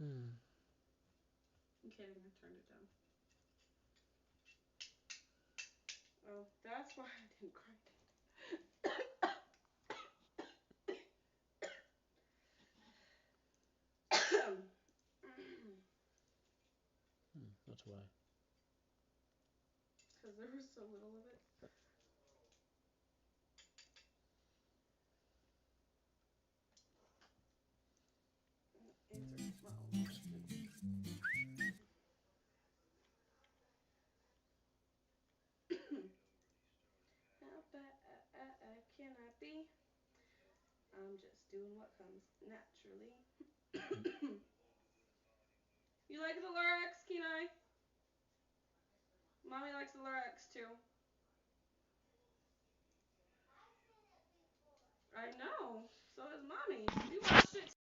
Okay, I'm gonna turn it down. Oh, that's why I didn't grind it. That's why. Because there was so little of it. Insert my own question. How bad can I be? I'm just doing what comes naturally. You like the lyrics, Kenai? Mommy likes the lyrics too. I know. So does Mommy. We watched it.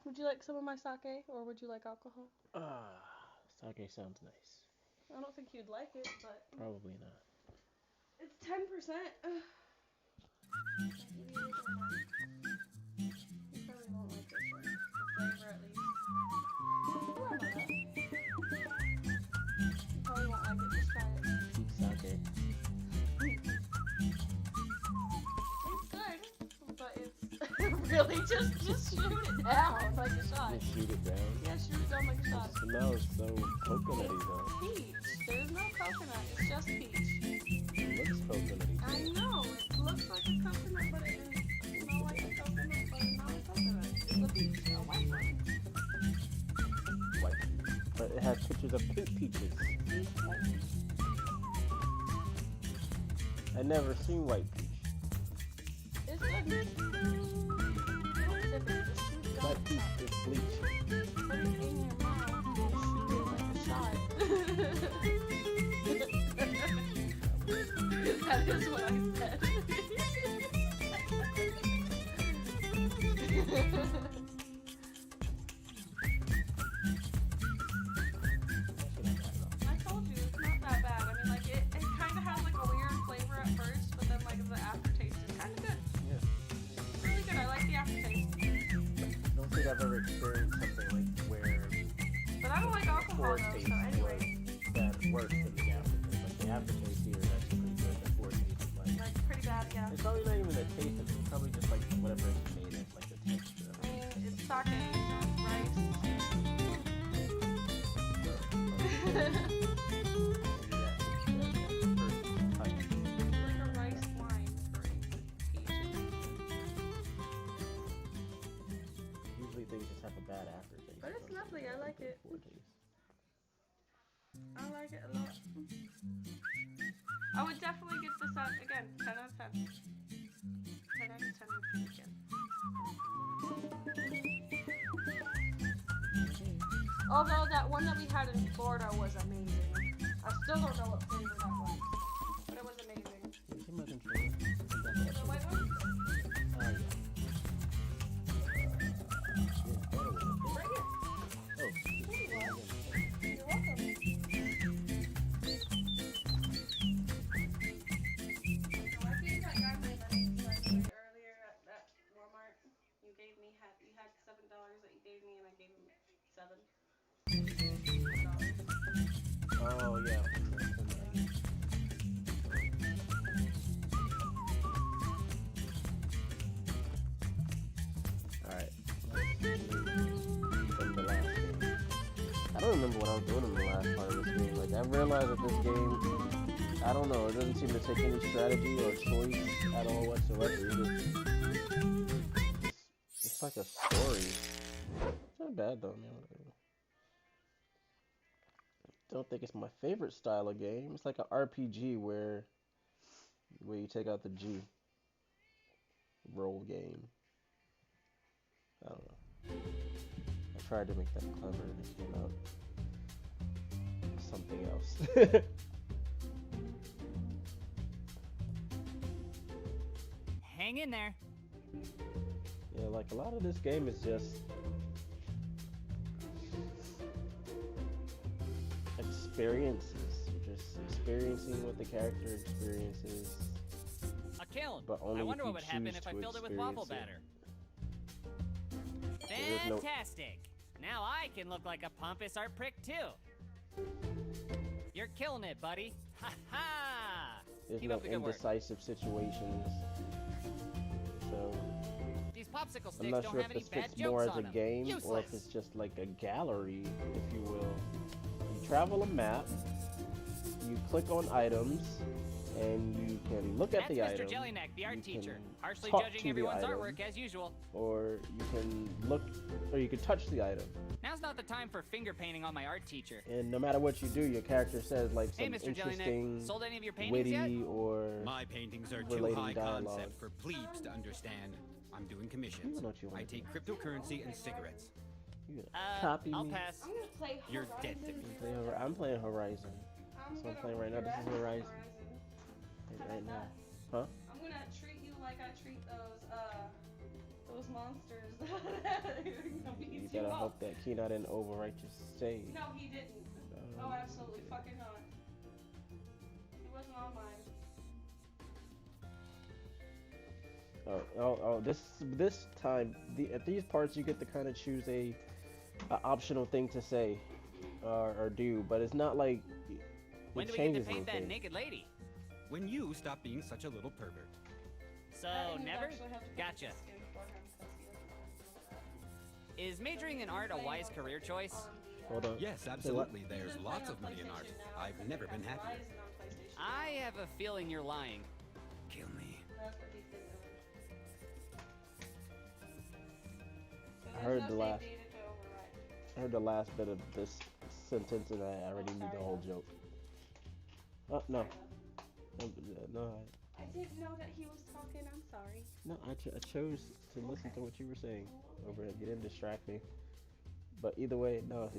Would you like some of my sake, or would you like alcohol? Sake sounds nice. I don't think you'd like it, but Probably not. it's 10%. You probably won't like this one. The flavor, at least. You probably won't like it. Just try it. Peach sake. It's good, but it's really just shoot it down like a shot. Just shoot it down. Yeah, shoot it down like a shot. It smells so coconutty though. Peach. There's no coconut. It's just peach. It looks coconutty. I know. It looks like a coconut, but it doesn't smell like a coconut, but it's not a coconut. It's a peach. A white one. White peach. But it has pictures of pink peaches. I never seen white peach. It's good. Don't sip it. Just shoot it down. White peach is bleach. Put it in your mouth and shoot it like a shot. That is what I said. I told you, it's not that bad. I mean, like, it kind of has, like, a weird flavor at first, but then, like, the aftertaste is kind of good. Yeah. It's really good. I like the aftertaste. I don't think I've ever experienced something like where But I don't like alcohol, though, taste so anyway. that worse than the aftertaste. Like the aftertaste here is actually pretty good. The foretaste is like Pretty bad, yeah. it's probably not even the taste of it. It's probably just like whatever it's made of, like the texture of I it. mean, it's sake, not rice. Like a rice wine for peach. Usually things just have a bad aftertaste. But it's lovely. I like it. Foretaste. I like it a lot. I would definitely give this out again. 10 out of 10. 10 out of 10 would be again. Although that one that we had in Florida was amazing. I still don't know what flavor that was, but it was amazing. Give me my controller. The white one? Yeah, that one. Right here. Oh. There you are. You're welcome. I think that guy my money earlier at Walmart. You had $7 that you gave me, and I gave him $7. Oh, yeah. Alright. From the last game. I don't remember what I was doing in the last part of this game. Like, I realized that this game, I don't know, it doesn't seem to take any strategy or choice at all whatsoever. It's like a story. It's not bad though, man. Don't think it's my favorite style of game. It's like an RPG where you take out the G. Roll game. I don't know. I tried to make that clever and it came out something else. Hang in there. Yeah, like a lot of this game is just experiences. You're just experiencing what the character experiences. A kiln. But only I wonder if what you would happen choose if I to filled it with waffle experience batter. There's no- Fantastic. Now I can look like a pompous art prick too. You're killing it, buddy. Ha ha! There's Keep no up the good work. indecisive situations. So These popsicle I'm sticks not don't sure have if any this bad fits more jokes as on a them. game or Useless. if it's just like a gallery, if you will. You travel a map, you click on items, and you can look at That's the Mr. item. Jellyneck, the art you teacher, can harshly talk judging to the everyone's item, artwork as usual. Or you can look, or you can touch the item. Now's not the time for finger painting on my art teacher. And no matter what you do, your character says like Hey, some Mr. interesting, Jellyneck, sold any of your paintings witty, yet? or My paintings are too relating high dialogue. concept for plebes to understand. I'm doing commissions. You know what you I wanna take do. cryptocurrency and cigarettes. You gonna copy I'll me. pass. I'm gonna play You're Horizon. dead to me. I'm playing Horizon. I'm So I'm gonna playing right now. This is harass Horizon. How Right about now. that? Huh? I'm gonna treat you like I treat those monsters that You beat better you hope up. that Keenan didn't overwrite your save. No, he didn't. Oh, absolutely fucking not. He wasn't on mine. This time, at these parts, you get to kind of choose a optional thing to say or do, but it's not like When do it we get to changes paint that anything. naked lady? When you stop being such a little pervert. So, never? Gotcha. Is majoring in art a wise career choice? Hold on. Yes, absolutely. There's lots of money in art. I've never been happier. I have a feeling you're lying. Kill me. I heard the last bit of this sentence, and I already knew the whole joke. Oh no, no, I didn't know that he was talking. I'm sorry. no. I chose to listen to what you were saying over it. You didn't distract me. But either way, no.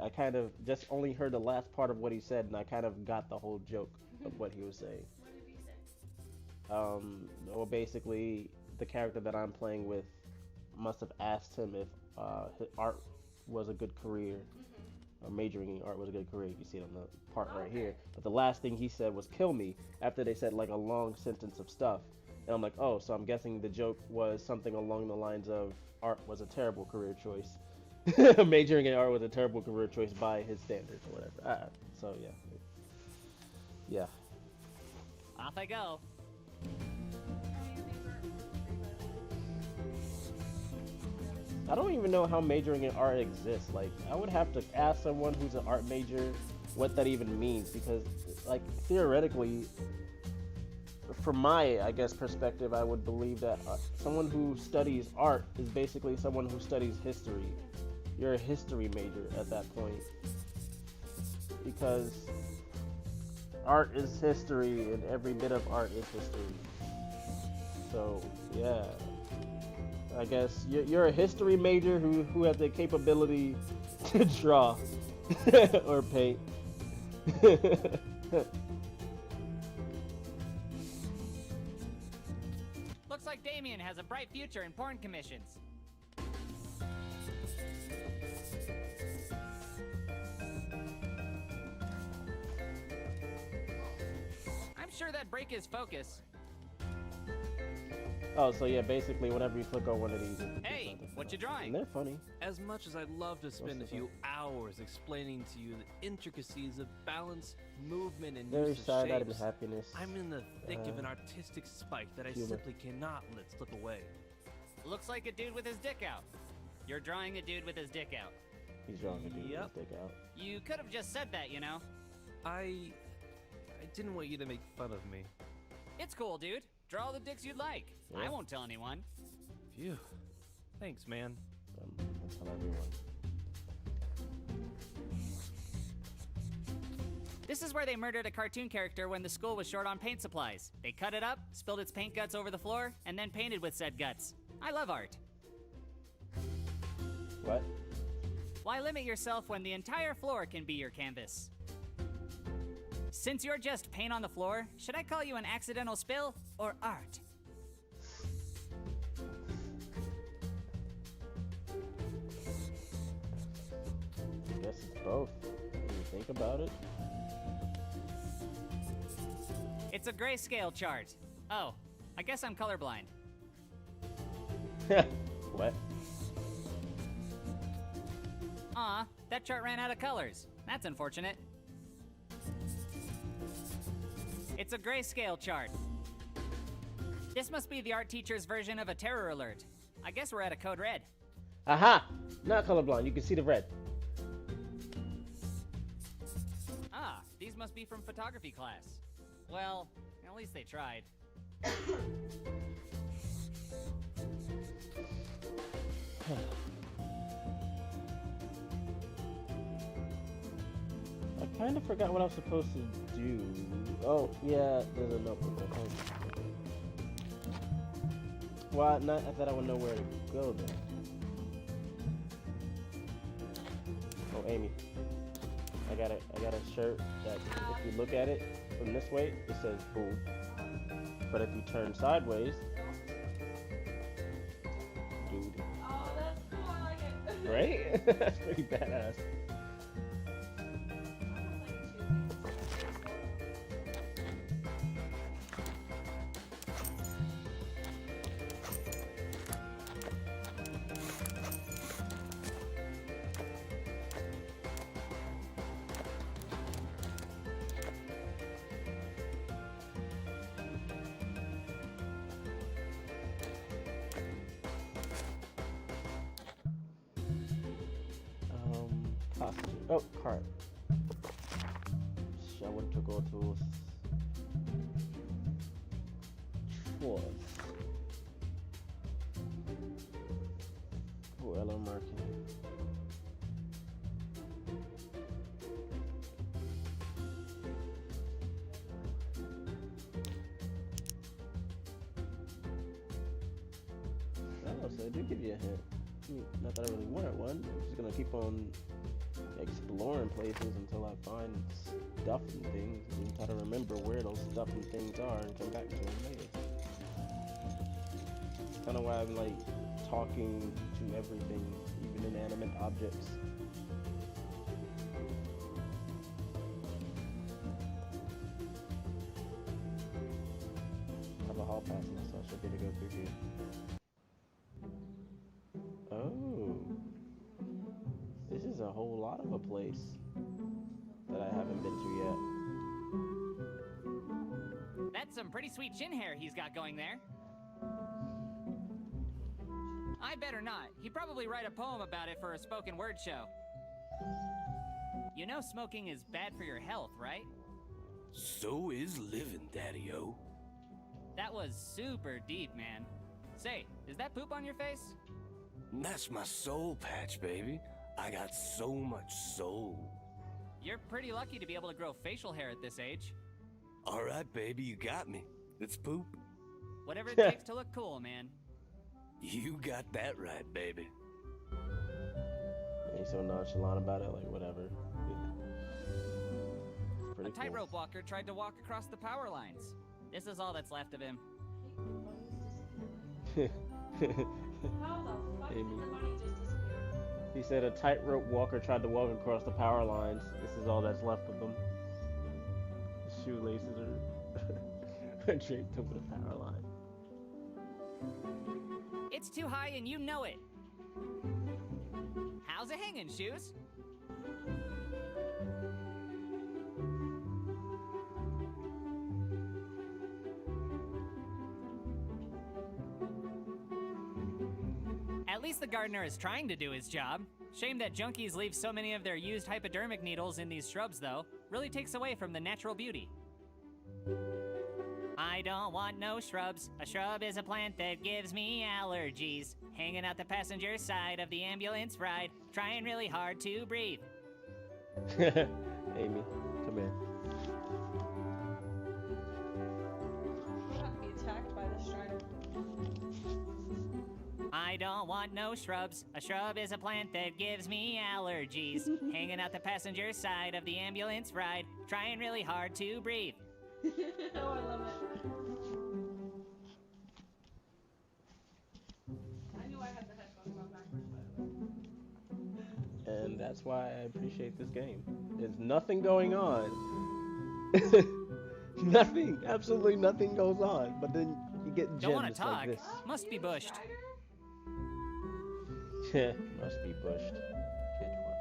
I kind of just only heard the last part of what he said, and I kind of got the whole joke of what he was saying. What did he say? Well, basically, the character that I'm playing with must have asked him if his art was a good career, or majoring in art was a good career. You see it on the part right here. But the last thing he said was "kill me" after they said like a long sentence of stuff, and I'm like, oh, so I'm guessing the joke was something along the lines of art was a terrible career choice. Majoring in art was a terrible career choice by his standards or whatever. So yeah. Off I go. I don't even know how majoring in art exists. Like, I would have to ask someone who's an art major what that even means, because, like, theoretically, from my, I guess, perspective, I would believe that someone who studies art is basically someone who studies history. You're a history major at that point, because art is history, and every bit of art is history. So, yeah. I guess you're a history major who has the capability to draw or paint. Looks like Damien has a bright future in porn commissions. I'm sure that'd break his focus. Oh, so yeah, basically whenever you click on one of these, it Hey, something. what you drawing? And they're funny. As much as I'd love to spend a few hours explaining to you the intricacies of balance, movement, and Very use of Cyanide and shapes, Happinesss. I'm in the thick of an artistic spike that I humor. simply cannot let slip away. Looks like a dude with his dick out. You're drawing a dude with his dick out. He's drawing a dude with Yep. his dick out. You could have just said that, you know? I didn't want you to make fun of me. It's cool, dude. Draw all the dicks you'd like. Yeah. I won't tell anyone. Phew. Thanks, man. That's how everyone. This is where they murdered a cartoon character when the school was short on paint supplies. They cut it up, spilled its paint guts over the floor, and then painted with said guts. I love art. What? Why limit yourself when the entire floor can be your canvas? Since you're just paint on the floor, should I call you an accidental spill or art? I guess it's both. When you think about it. It's a grayscale chart. Oh, I guess I'm colorblind. What? Aw, that chart ran out of colors. That's unfortunate. It's a grayscale chart. This must be the art teacher's version of a terror alert. I guess we're at a code red. Aha! Not colorblind. You can see the red. Ah, these must be from photography class. Well, at least they tried. I kind of forgot what I was supposed to do. Oh, yeah, there's a notebook. Okay. Well, I thought I would know where to go then. Oh, Amy. I got a shirt that if you look at it from this way, it says boob. But if you turn sideways, dude. Oh, that's cool. I like it. Right? That's pretty badass. Costume. Oh, cart. I want to go to Schwartz. Oh, Ella marking. Oh, so I do give you a hint. Not that I really wanted one. I'm just gonna keep on exploring places until I find stuff and things and try to remember where those stuff and things are and come back to them later. That's kind of why I'm like talking to everything, even inanimate objects. I have a hall pass now, so I should be able to go through here. Oh. This is a whole lot of a place that I haven't been to yet. That's some pretty sweet chin hair he's got going there. I better not. He'd probably write a poem about it for a spoken word show. You know smoking is bad for your health, right? So is living, Daddy-O. That was super deep, man. Say, is that poop on your face? That's my soul patch, baby. I got so much soul. You're pretty lucky to be able to grow facial hair at this age. All right, baby, you got me. It's poop. Whatever it takes to look cool, man. You got that right, baby. And he's so nonchalant about it, like whatever. Pretty A tightrope walker tried to walk across the power lines. This is all that's left of him. cool. How the fuck did the Amy. bunny just disappear? He said a tightrope walker tried to walk across the power lines. This is all that's left of them. His shoelaces are draped over the power line. It's too high and you know it. How's it hanging, Shoes? At least the gardener is trying to do his job. Shame that junkies leave so many of their used hypodermic needles in these shrubs, though. Really takes away from the natural beauty. I don't want no shrubs. A shrub is a plant that gives me allergies. Hanging out the passenger side of the ambulance ride, trying really hard to breathe. Amy, come here. We'll have to be attacked by the strider. I don't want no shrubs. A shrub is a plant that gives me allergies. Hanging out the passenger side of the ambulance ride, trying really hard to breathe. Oh, I love it. I knew I had the headphones on backwards, by the way. And that's why I appreciate this game. There's nothing going on. Nothing, absolutely nothing goes on. But then you get gems Don't want to talk. like this. Must be bushed. Must be bushed. Good one.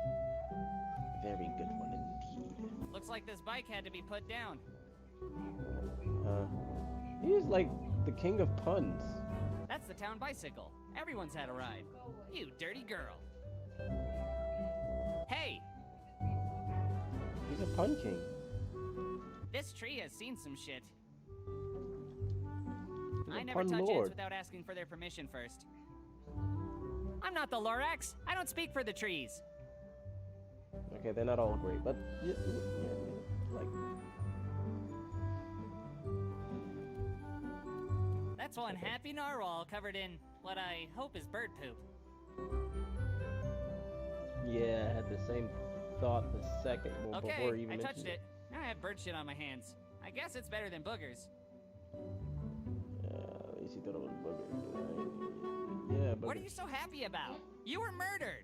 Very good one indeed. Looks like this bike had to be put down. He's like the king of puns. That's the town bicycle. Everyone's had a ride. You dirty girl. Hey, He's a pun king. this tree has seen some shit. He's I a never pun touch ants lord. without asking for their permission first. I'm not the Lorax. I don't speak for the trees. Okay, they're not all great, but like That's one happy narwhal covered in what I hope is bird poop. yeah, I had the same thought the second well, before Okay, you even I touched mentioned it. Now I have bird shit on my hands. I guess it's better than boogers. At least you thought it was booger. Right? Yeah, but What are you so happy about? You were murdered.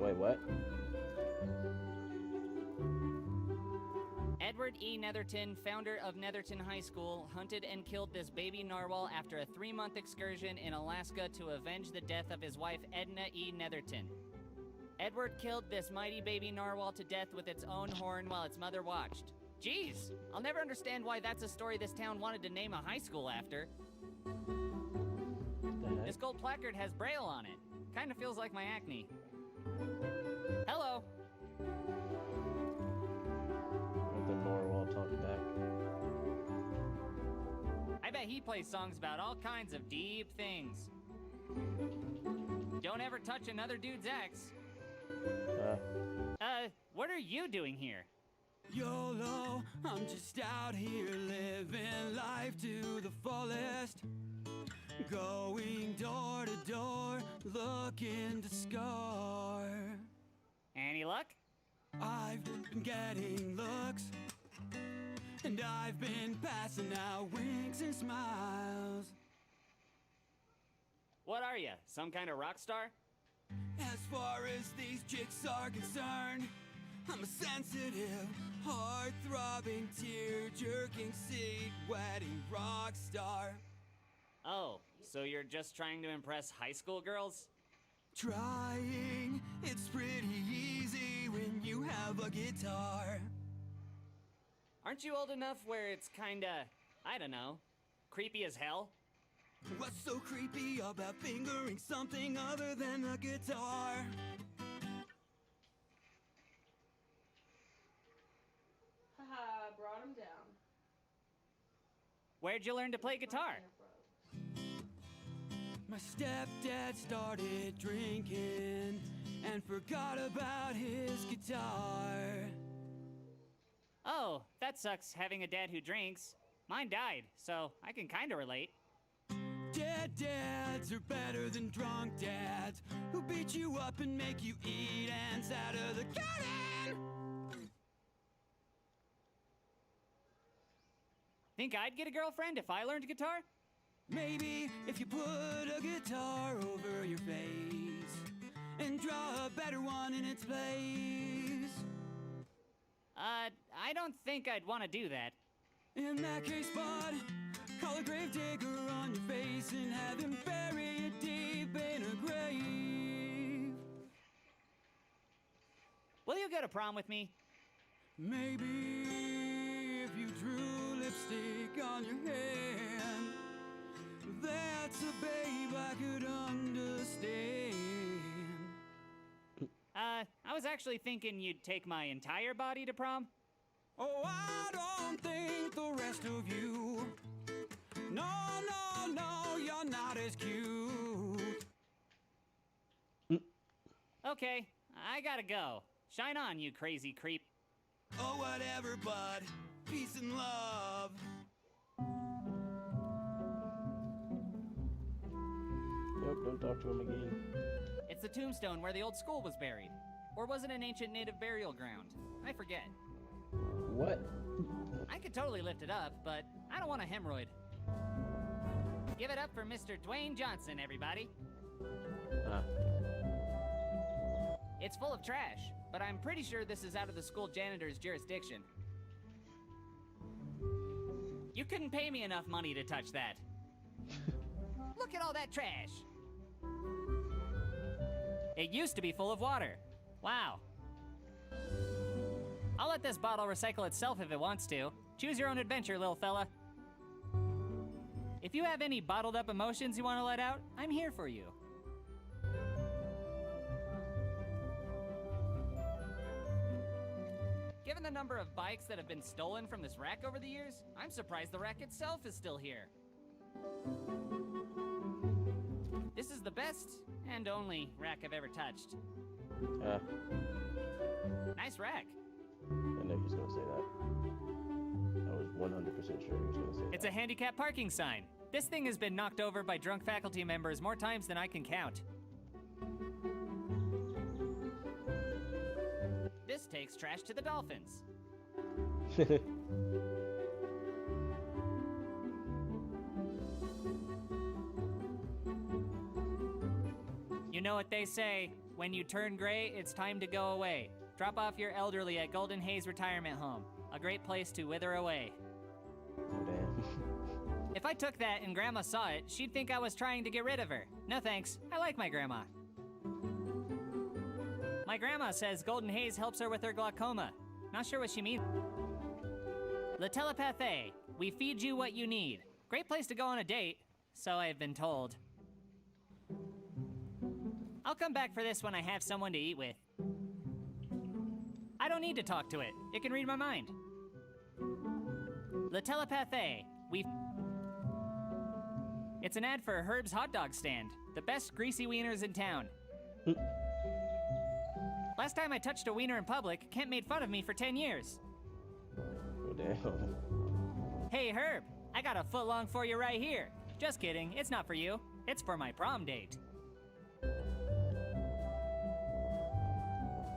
wait, what? Edward E. Netherton, founder of Netherton High School, hunted and killed this baby narwhal after a 3-month excursion in Alaska to avenge the death of his wife Edna E. Netherton. Edward killed this mighty baby narwhal to death with its own horn while its mother watched. Jeez, I'll never understand why that's a story this town wanted to name a high school after. The heck? This gold placard has Braille on it. Kinda feels like my acne. Hello. The narwhal talking back. I bet he plays songs about all kinds of deep things. Don't ever touch another dude's ex. What are you doing here? YOLO, I'm just out here living life to the fullest. Going door to door, looking to score. Any luck? I've been getting looks, and I've been passing out winks and smiles. What are you, some kind of rock star? As far as these chicks are concerned, I'm a sensitive, heart-throbbing, tear-jerking, seed-wetting rock star. Oh, so you're just trying to impress high school girls? Trying, it's pretty easy when you have a guitar. Aren't you old enough where it's kinda, I don't know, creepy as hell? What's so creepy about fingering something other than a guitar? Haha, brought him down. Where'd you learn to play guitar? My stepdad started drinking and forgot about his guitar. Oh, that sucks having a dad who drinks. Mine died, so I can kinda relate. Dead dads are better than drunk dads who beat you up and make you eat ants out of the garden. Think I'd get a girlfriend if I learned guitar? Maybe if you put a guitar over your face and draw a better one in its place. I don't think I'd want to do that. In that case, bud, call a gravedigger on your face and have him bury you deep in a grave. Will you go to prom with me? Maybe if you drew lipstick on your hand, that's a babe I could understand. I was actually thinking you'd take my entire body to prom. Oh, I don't think the rest of you. No, no, no, you're not as cute. Okay, I gotta go. Shine on, you crazy creep. Oh, whatever, bud. Peace and love. Nope, don't talk to him again. It's the tombstone where the old school was buried. Or was it an ancient native burial ground? I forget. What? I could totally lift it up, but I don't want a hemorrhoid. Give it up for Mr. Dwayne Johnson, everybody. It's full of trash, but I'm pretty sure this is out of the school janitor's jurisdiction. You couldn't pay me enough money to touch that. Look at all that trash. It used to be full of water. Wow. I'll let this bottle recycle itself if it wants to. Choose your own adventure, little fella. If you have any bottled up emotions you want to let out, I'm here for you. Given the number of bikes that have been stolen from this rack over the years, I'm surprised the rack itself is still here. This is the best and only rack I've ever touched. Nice rack. I knew he was gonna say that. I was 100% sure he was gonna say that. It's a handicap parking sign. This thing has been knocked over by drunk faculty members more times than I can count. This takes trash to the dolphins. You know what they say, when you turn gray, it's time to go away. Drop off your elderly at Golden Haze Retirement Home, a great place to wither away. Damn. If I took that and Grandma saw it, she'd think I was trying to get rid of her. No thanks, I like my grandma. My grandma says Golden Haze helps her with her glaucoma. Not sure what she means. Le Telepathe, we feed you what you need. Great place to go on a date, so I've been told. I'll come back for this when I have someone to eat with. I don't need to talk to it. It can read my mind. Le Telepathe, It's an ad for Herb's hot dog stand. The best greasy wieners in town. Last time I touched a wiener in public, Kent made fun of me for 10 years. Oh, damn. Hey, Herb, I got a foot long for you right here. Just kidding, it's not for you. It's for my prom date.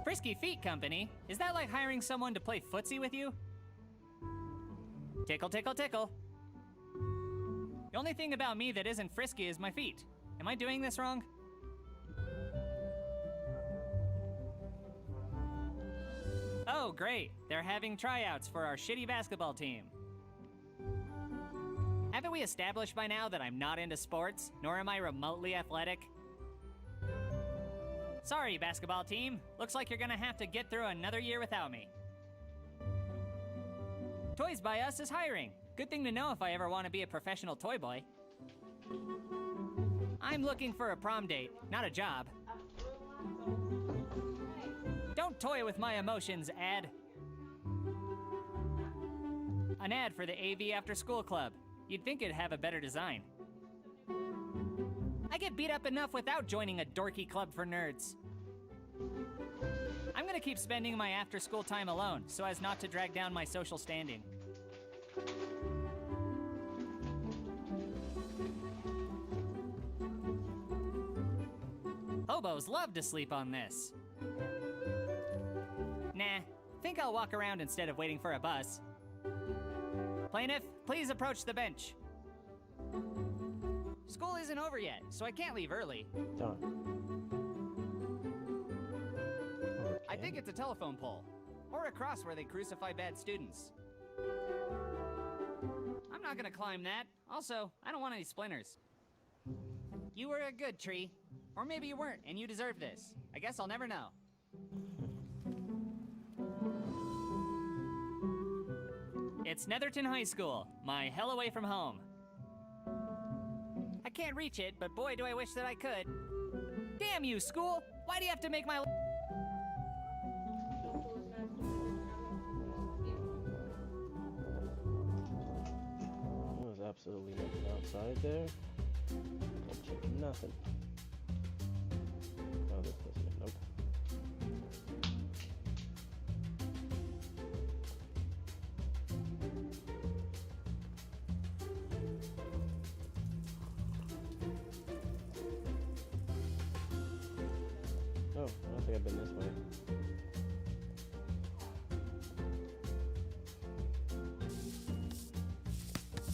Frisky Feet Company? Is that like hiring someone to play footsie with you? Tickle, tickle, tickle. The only thing about me that isn't frisky is my feet. Am I doing this wrong? Oh, great. They're having tryouts for our shitty basketball team. Haven't we established by now that I'm not into sports, nor am I remotely athletic? Sorry, basketball team. Looks like you're gonna have to get through another year without me. Toys by Us is hiring. Good thing to know if I ever want to be a professional toy boy. I'm looking for a prom date, not a job. Don't toy with my emotions, ad. An ad for the AV After School Club. You'd think it'd have a better design. I get beat up enough without joining a dorky club for nerds. I'm gonna keep spending my after-school time alone so as not to drag down my social standing. Hobos love to sleep on this. Nah, think I'll walk around instead of waiting for a bus. Plaintiff, please approach the bench. School isn't over yet, so I can't leave early. Darn. I Okay. think it's a telephone pole, or a cross where they crucify bad students. I'm not gonna climb that. Also, I don't want any splinters. You were a good tree. Or maybe you weren't, and you deserve this. I guess I'll never know. It's Netherton High School, my hell away from home. I can't reach it, but boy do I wish that I could. Damn you, school! Why do you have to make my... There's absolutely nothing outside there. Don't check nothing. Oh, this doesn't. Nope. Oh, I don't think I've been this way.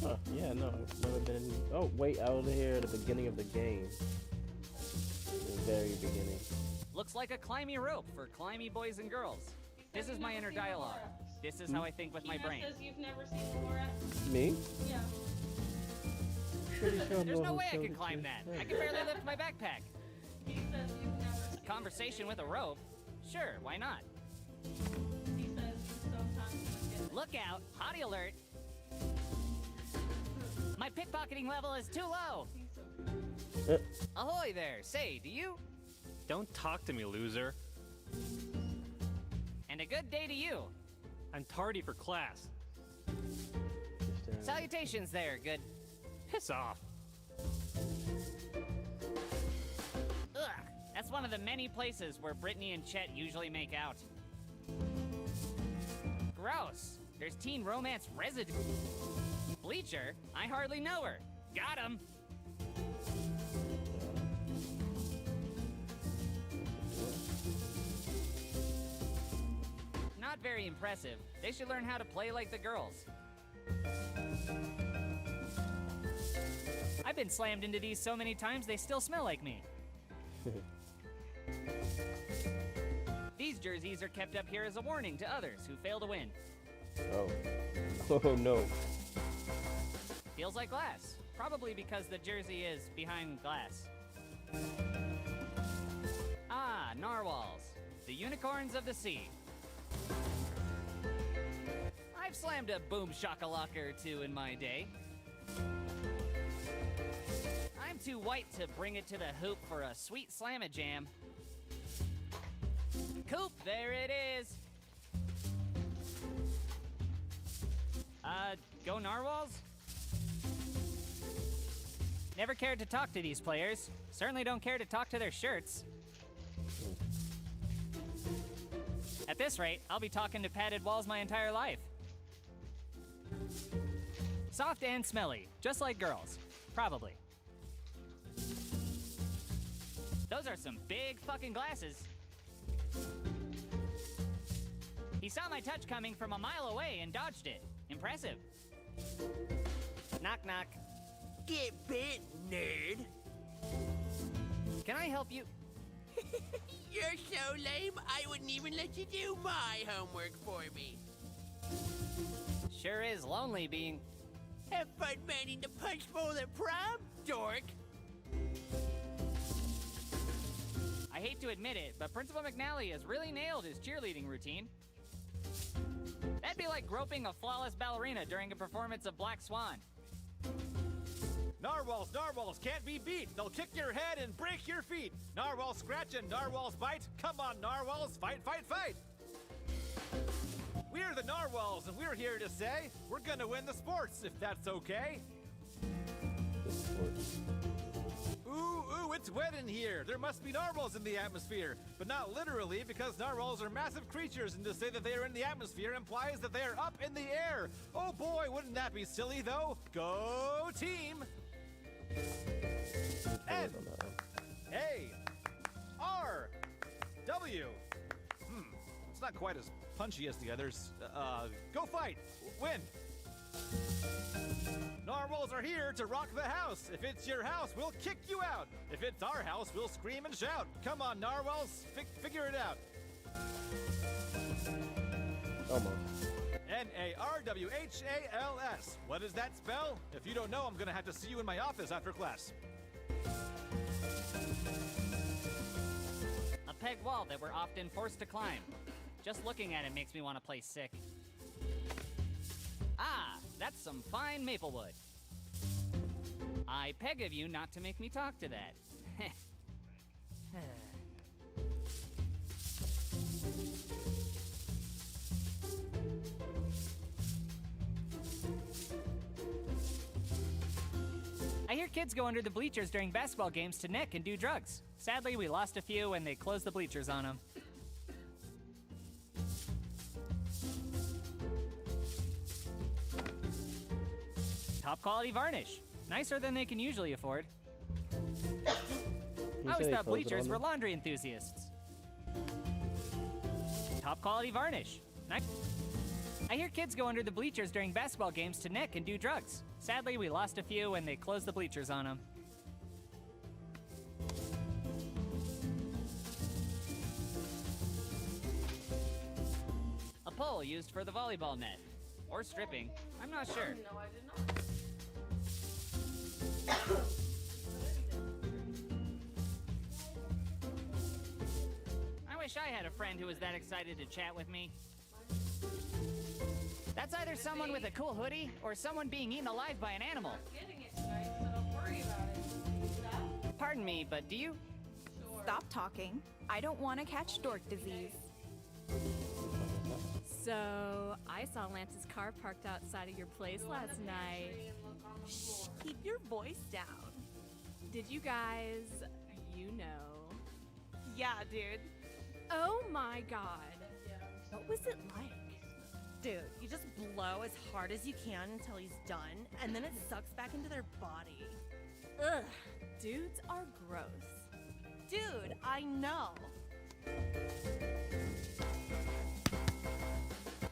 Huh, yeah, no, I've never been. Oh, wait, out of here at the beginning of the game. The very beginning. Looks like a climby rope for climby boys and girls. This is my inner dialogue. This is how I think with my Kira brain. says you've never seen the Borat. Me? Yeah. Pretty sure There's I'm no way I showed can it climb to that. you. I can barely lift my backpack. He says you've never seen A conversation with a rope? Sure, why not? He says you sometimes get Look out, hottie alert. My pickpocketing level is too low. Ahoy there, say, do you? Don't talk to me, loser. And a good day to you. I'm tardy for class. Salutations there, good. Piss off. Ugh, that's one of the many places where Brittany and Chet usually make out. Gross. There's teen romance residue. Bleacher? I hardly know her. Got him. Not very impressive. They should learn how to play like the girls. I've been slammed into these so many times they still smell like me. These jerseys are kept up here as a warning to others who fail to win. Oh. Oh no. Feels like glass. Probably because the jersey is behind glass. Ah, narwhals. The unicorns of the sea. I've slammed a boom shakalaka or two in my day. I'm too white to bring it to the hoop for a sweet slam-a-jam. Coop, there it is. Go narwhals? Never cared to talk to these players. Certainly don't care to talk to their shirts. At this rate, I'll be talking to padded walls my entire life. Soft and smelly, just like girls. Probably. Those are some big fucking glasses. He saw my touch coming from a mile away and dodged it. Impressive. Knock, knock. Get bit, nerd. Can I help you? You're so lame, I wouldn't even let you do my homework for me. Sure is lonely being... Have fun manning the punch bowl at prom, dork. I hate to admit it, but Principal McNally has really nailed his cheerleading routine. That'd be like groping a flawless ballerina during a performance of Black Swan. Narwhals, narwhals can't be beat. They'll kick your head and break your feet. Narwhals scratch and narwhals bite. Come on, narwhals, fight, fight, fight. We're the narwhals, and we're here to say we're gonna win the sports, if that's okay. Ooh, it's wet in here. There must be narwhals in the atmosphere, but not literally, because narwhals are massive creatures, and to say that they are in the atmosphere implies that they are up in the air. Oh boy, wouldn't that be silly, though? Go team! And, hey, R W. It's not quite as punchy as the others. Go fight. Win. Narwhals are here to rock the house. If it's your house, we'll kick you out. If it's our house, we'll scream and shout. Come on, narwhals, figure it out. Almost. Narwhals. What does that spell? If you don't know, I'm gonna have to see you in my office after class. A peg wall that we're often forced to climb. Just looking at it makes me want to play sick. Ah, that's some fine maple wood. I peg of you not to make me talk to that. I hear kids go under the bleachers during basketball games to neck and do drugs. Sadly, we lost a few when they closed the bleachers on them. Top quality varnish. Nicer than they can usually afford. I always thought bleachers were laundry enthusiasts. Top quality varnish. I hear kids go under the bleachers during basketball games to neck and do drugs. Sadly, we lost a few when they closed the bleachers on them. A pole used for the volleyball net. Or stripping. I'm not sure. No, I did not. I wish I had a friend who was that excited to chat with me. That's either someone with a cool hoodie or someone being eaten alive by an animal. I'm getting it tonight, so don't worry about it. Stop. Pardon me, but do you? Stop talking. I don't want to catch dork disease. So, I saw Lance's car parked outside of your place last night. Shh, keep your voice down. Did you guys, you know? Yeah, dude. Oh my god. What was it like? Dude, you just blow as hard as you can until he's done, and then it sucks back into their body. Ugh. Dudes are gross. Dude, I know.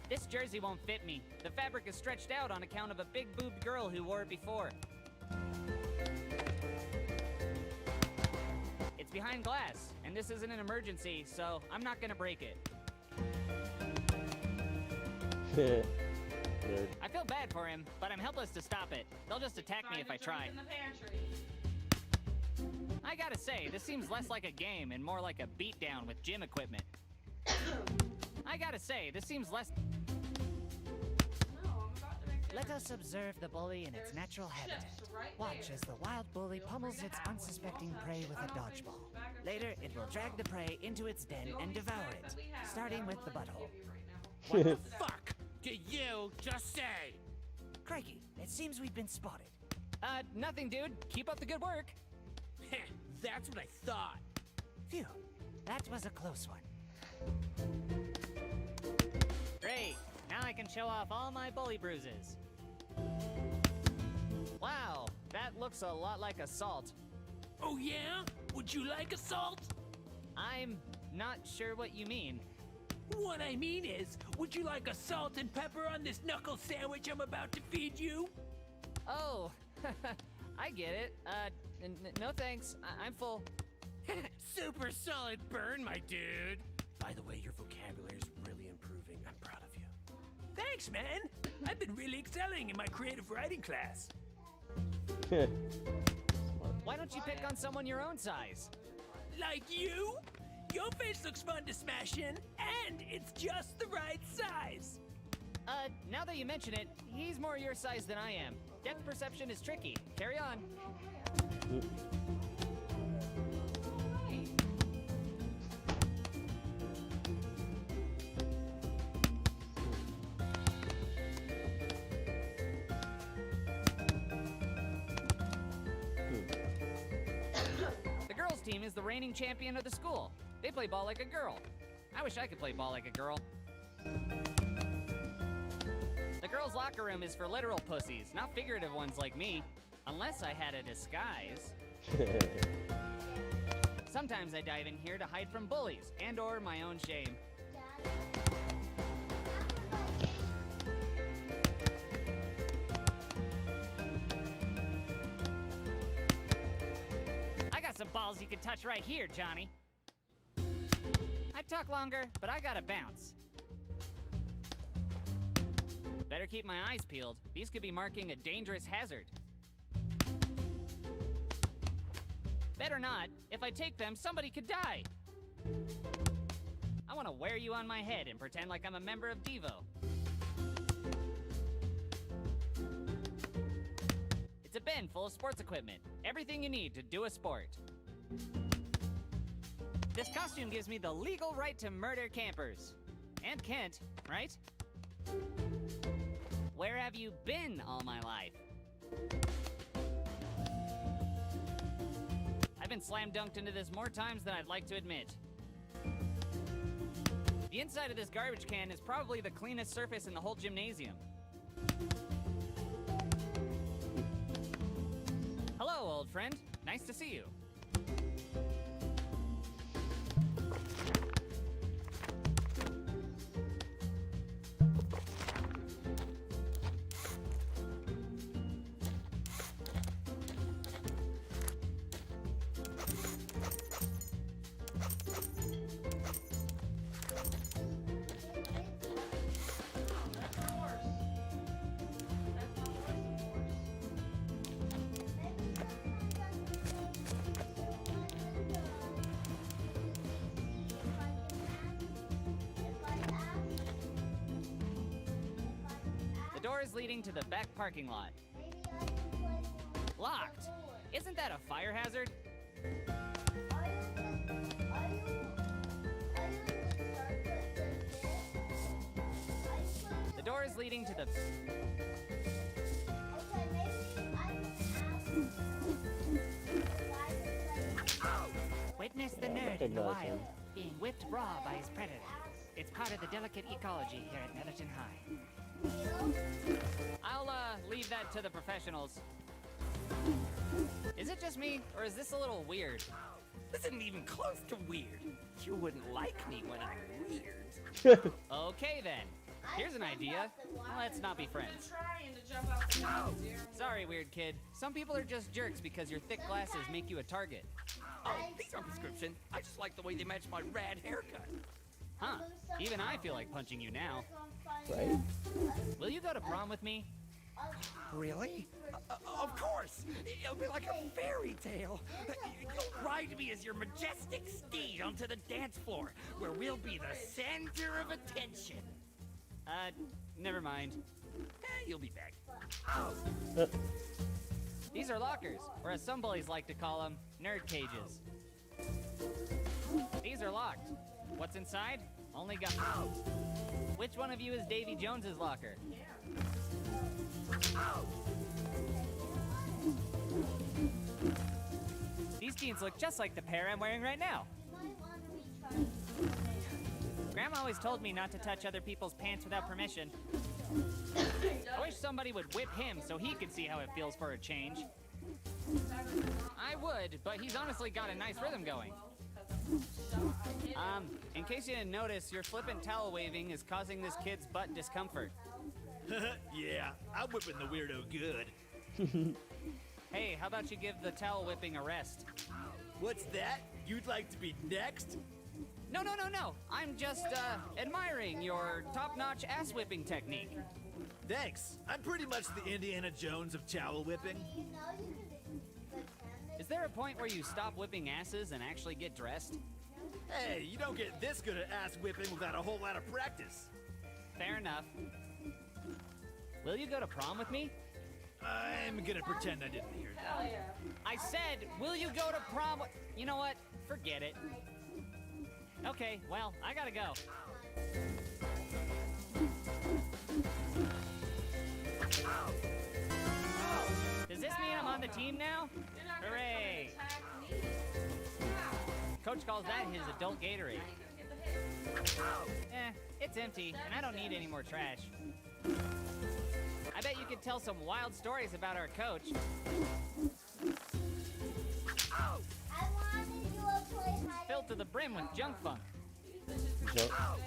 This jersey won't fit me. The fabric is stretched out on account of a big-boobed girl who wore it before. It's behind glass, and this isn't an emergency, so I'm not gonna break it. Nerd. I feel bad for him, but I'm helpless to stop it. They'll just attack me if I try. In the pantry. I gotta say, this seems less like a game and more like a beatdown with gym equipment. I gotta say, this seems less... No, I'm about to make Let us observe the bully in its natural habitat. Watch as the wild bully pummels its unsuspecting prey with a dodgeball. Later, it will drag the prey into its den and devour it, starting with the butthole. What the fuck did you just say? Crikey, it seems we've been spotted. Nothing, dude. Keep up the good work. That's what I thought. Phew, that was a close one. Great. Now I can show off all my bully bruises. Wow, that looks a lot like assault. Oh yeah? Would you like assault? I'm not sure what you mean. What I mean is, would you like a salt and pepper on this knuckle sandwich I'm about to feed you? Oh, I get it. No thanks. I'm full. Super solid burn, my dude. By the way, your vocabulary's really improving. I'm proud of you. Thanks, man. I've been really excelling in my creative writing class. Why don't you pick on someone your own size? Like you? Your face looks fun to smash in, and it's just the right size. Now that you mention it, he's more your size than I am. Depth perception is tricky. Carry on. The girls' team is the reigning champion of the school. They play ball like a girl. I wish I could play ball like a girl. The girls' locker room is for literal pussies, not figurative ones like me. Unless I had a disguise. Sometimes I dive in here to hide from bullies and or my own shame. I got some balls you can touch right here, Johnny. I'd talk longer, but I gotta bounce. Better keep my eyes peeled. These could be marking a dangerous hazard. Better not. If I take them, somebody could die. I want to wear you on my head and pretend like I'm a member of Devo. It's a bin full of sports equipment. Everything you need to do a sport. This costume gives me the legal right to murder campers. And Kent, right? Where have you been all my life? I've been slam dunked into this more times than I'd like to admit. The inside of this garbage can is probably the cleanest surface in the whole gymnasium. Hello, old friend. Nice to see you. Doors leading to the back parking lot. Locked. Isn't that a fire hazard? The door is leading to the... Witness the nerd in the wild, being whipped raw by his predator. It's part of the delicate ecology here at Netherton High. I'll leave that to the professionals. Is it just me, or is this a little weird? This isn't even close to weird. You wouldn't like me when I'm weird. Okay then. Here's an idea. Let's not be friends. Trying to jump out the window, dear. Sorry, weird kid. Some people are just jerks because your thick glasses make you a target. Oh, these aren't prescription. I just like the way they match my rad haircut. Huh. Even I feel like punching you now. Right? Will you go to prom with me? Really? Of course! It'll be like a fairy tale. You'll ride me as your majestic steed onto the dance floor, where we'll be the center of attention. Never mind. You'll be back. These are lockers, or as some bullies like to call them, nerd cages. These are locked. What's inside? Only got... Which one of you is Davy Jones's locker? These jeans look just like the pair I'm wearing right now. Grandma always told me not to touch other people's pants without permission. I wish somebody would whip him so he could see how it feels for a change. I would, but he's honestly got a nice rhythm going. In case you didn't notice, your flippant towel waving is causing this kid's butt discomfort. Yeah, I'm whipping the weirdo good. Hey, how about you give the towel whipping a rest? What's that? You'd like to be next? No. I'm just, admiring your top-notch ass-whipping technique. Thanks. I'm pretty much the Indiana Jones of towel whipping. Is there a point where you stop whipping asses and actually get dressed? Hey, you don't get this good at ass whipping without a whole lot of practice. Fair enough. Will you go to prom with me? I'm gonna pretend I didn't hear that. Hell yeah. I said, will you go to prom? You know what? Forget it. Okay, well, I gotta go. Does this mean I'm on the team now? Hooray! Coach calls that his adult Gatorade. It's empty, and I don't need any more trash. I bet you could tell some wild stories about our coach. I wanted you to play to the brim with junk funk. Jump. Oh.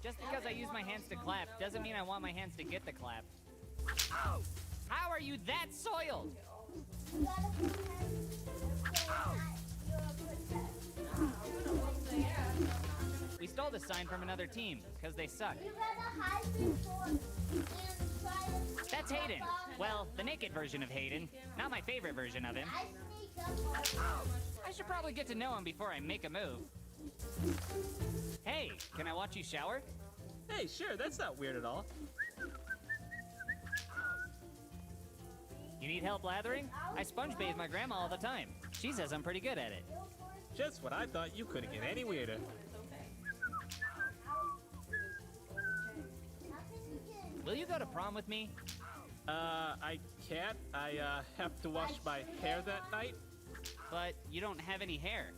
Just because I use my hands to clap doesn't mean I want my hands to get the clap. How are you that soiled? We stole the sign from another team, because they suck. That's Hayden. Well, the naked version of Hayden. Not my favorite version of him. I should probably get to know him before I make a move. Hey, can I watch you shower? Hey, sure, that's not weird at all. You need help lathering? I sponge bathe my grandma all the time. She says I'm pretty good at it. Just when I thought you couldn't get any weirder. Will you go to prom with me? I can't. I have to wash my hair that night. But you don't have any hair.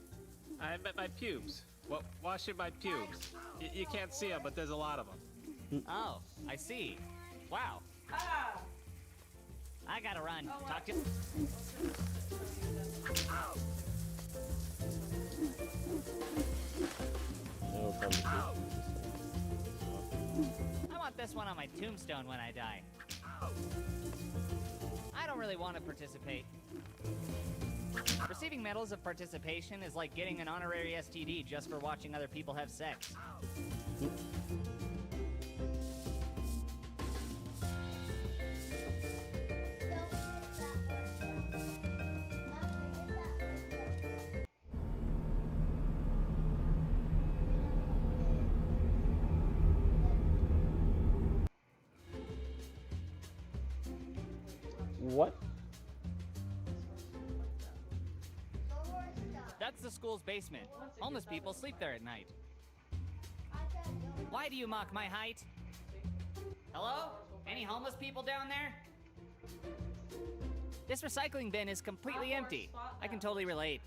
I'm at my pubes. Well, washing my pubes. You can't see them, but there's a lot of them. Oh, I see. Wow. I gotta run. Talk to... I want this one on my tombstone when I die. I don't really want to participate. Receiving medals of participation is like getting an honorary STD just for watching other people have sex. What? That's the school's basement. Homeless people sleep there at night. Why do you mock my height? Hello? Any homeless people down there? This recycling bin is completely empty. I can totally relate.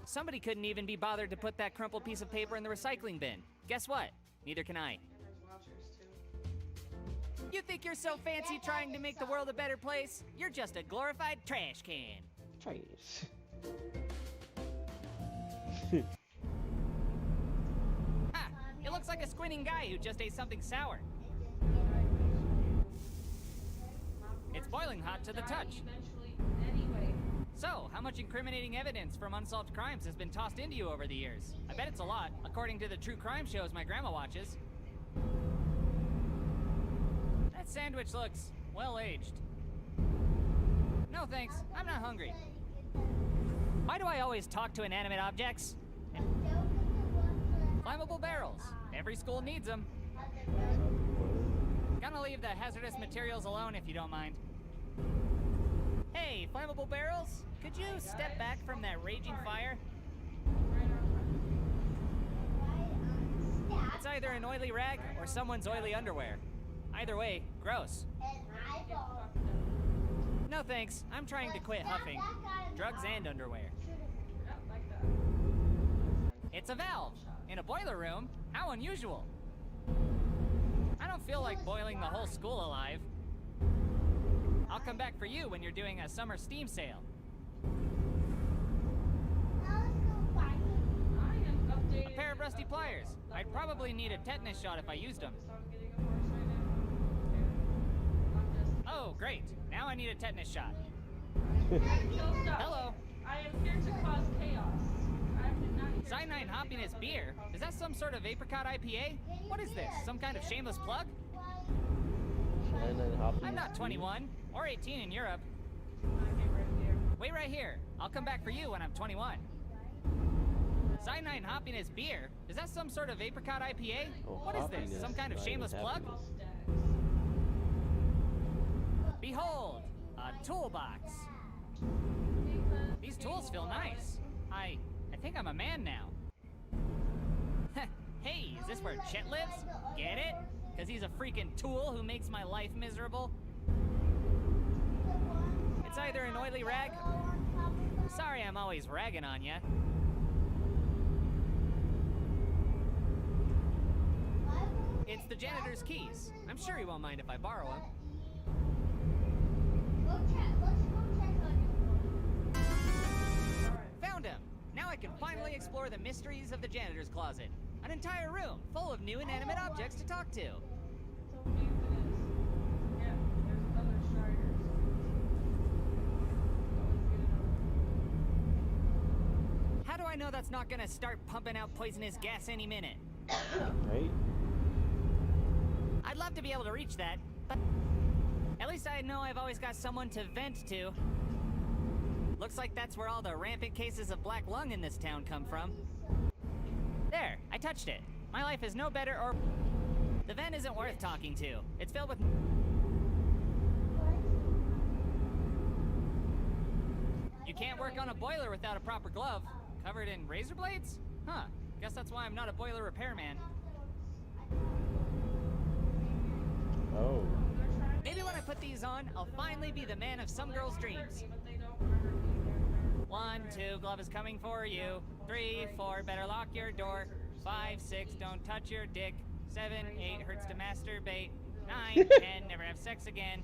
Somebody couldn't even be bothered to put that crumpled piece of paper in the recycling bin. Guess what? Neither can I. You think you're so fancy trying to make the world a better place? You're just a glorified trash can. Trash. Ha! It looks like a squinting guy who just ate something sour. It's boiling hot to the touch. So, how much incriminating evidence from unsolved crimes has been tossed into you over the years? I bet it's a lot, according to the true crime shows my grandma watches. That sandwich looks well-aged. No thanks, I'm not hungry. Why do I always talk to inanimate objects? Flammable barrels. Every school needs them. Gonna leave the hazardous materials alone if you don't mind. Hey, flammable barrels, could you step back from that raging fire? It's either an oily rag or someone's oily underwear. Either way, gross. No thanks, I'm trying to quit huffing. Drugs and underwear. It's a valve. In a boiler room? How unusual. I don't feel like boiling the whole school alive. I'll come back for you when you're doing a summer steam sale. A pair of rusty pliers. I'd probably need a tetanus shot if I used them. Oh, great. Now I need a tetanus shot. Hello. I am here to cause chaos. Cyanide and Happinesss beer? Is that some sort of apricot IPA? What is this? Some kind of shameless plug? I'm not 21 or 18 in Europe. Wait right here. I'll come back for you when I'm 21. Cyanide and Happinesss beer? Is that some sort of apricot IPA? What is this? Some kind of shameless plug? Behold, a toolbox. These tools feel nice. I think I'm a man now. Hey, is this where Chet lives? Get it? Because he's a freaking tool who makes my life miserable? It's either an oily rag... Sorry I'm always ragging on ya. It's the janitor's keys. I'm sure he won't mind if I borrow them. Found him! Now I can finally explore the mysteries of the janitor's closet. An entire room full of new inanimate objects to talk to. How do I know that's not gonna start pumping out poisonous gas any minute? Right? I'd love to be able to reach that, but at least I know I've always got someone to vent to. Looks like that's where all the rampant cases of black lung in this town come from. There, I touched it. My life is no better or... The vent isn't worth talking to. It's filled with... You can't work on a boiler without a proper glove. Covered in razor blades? Huh. Guess that's why I'm not a boiler repairman. Oh. Maybe when I put these on, I'll finally be the man of some girl's dreams. 1, 2, glove is coming for you. 3, 4, better lock your door. 5, 6, don't touch your dick. 7, 8, hurts to masturbate. 9, 10, never have sex again.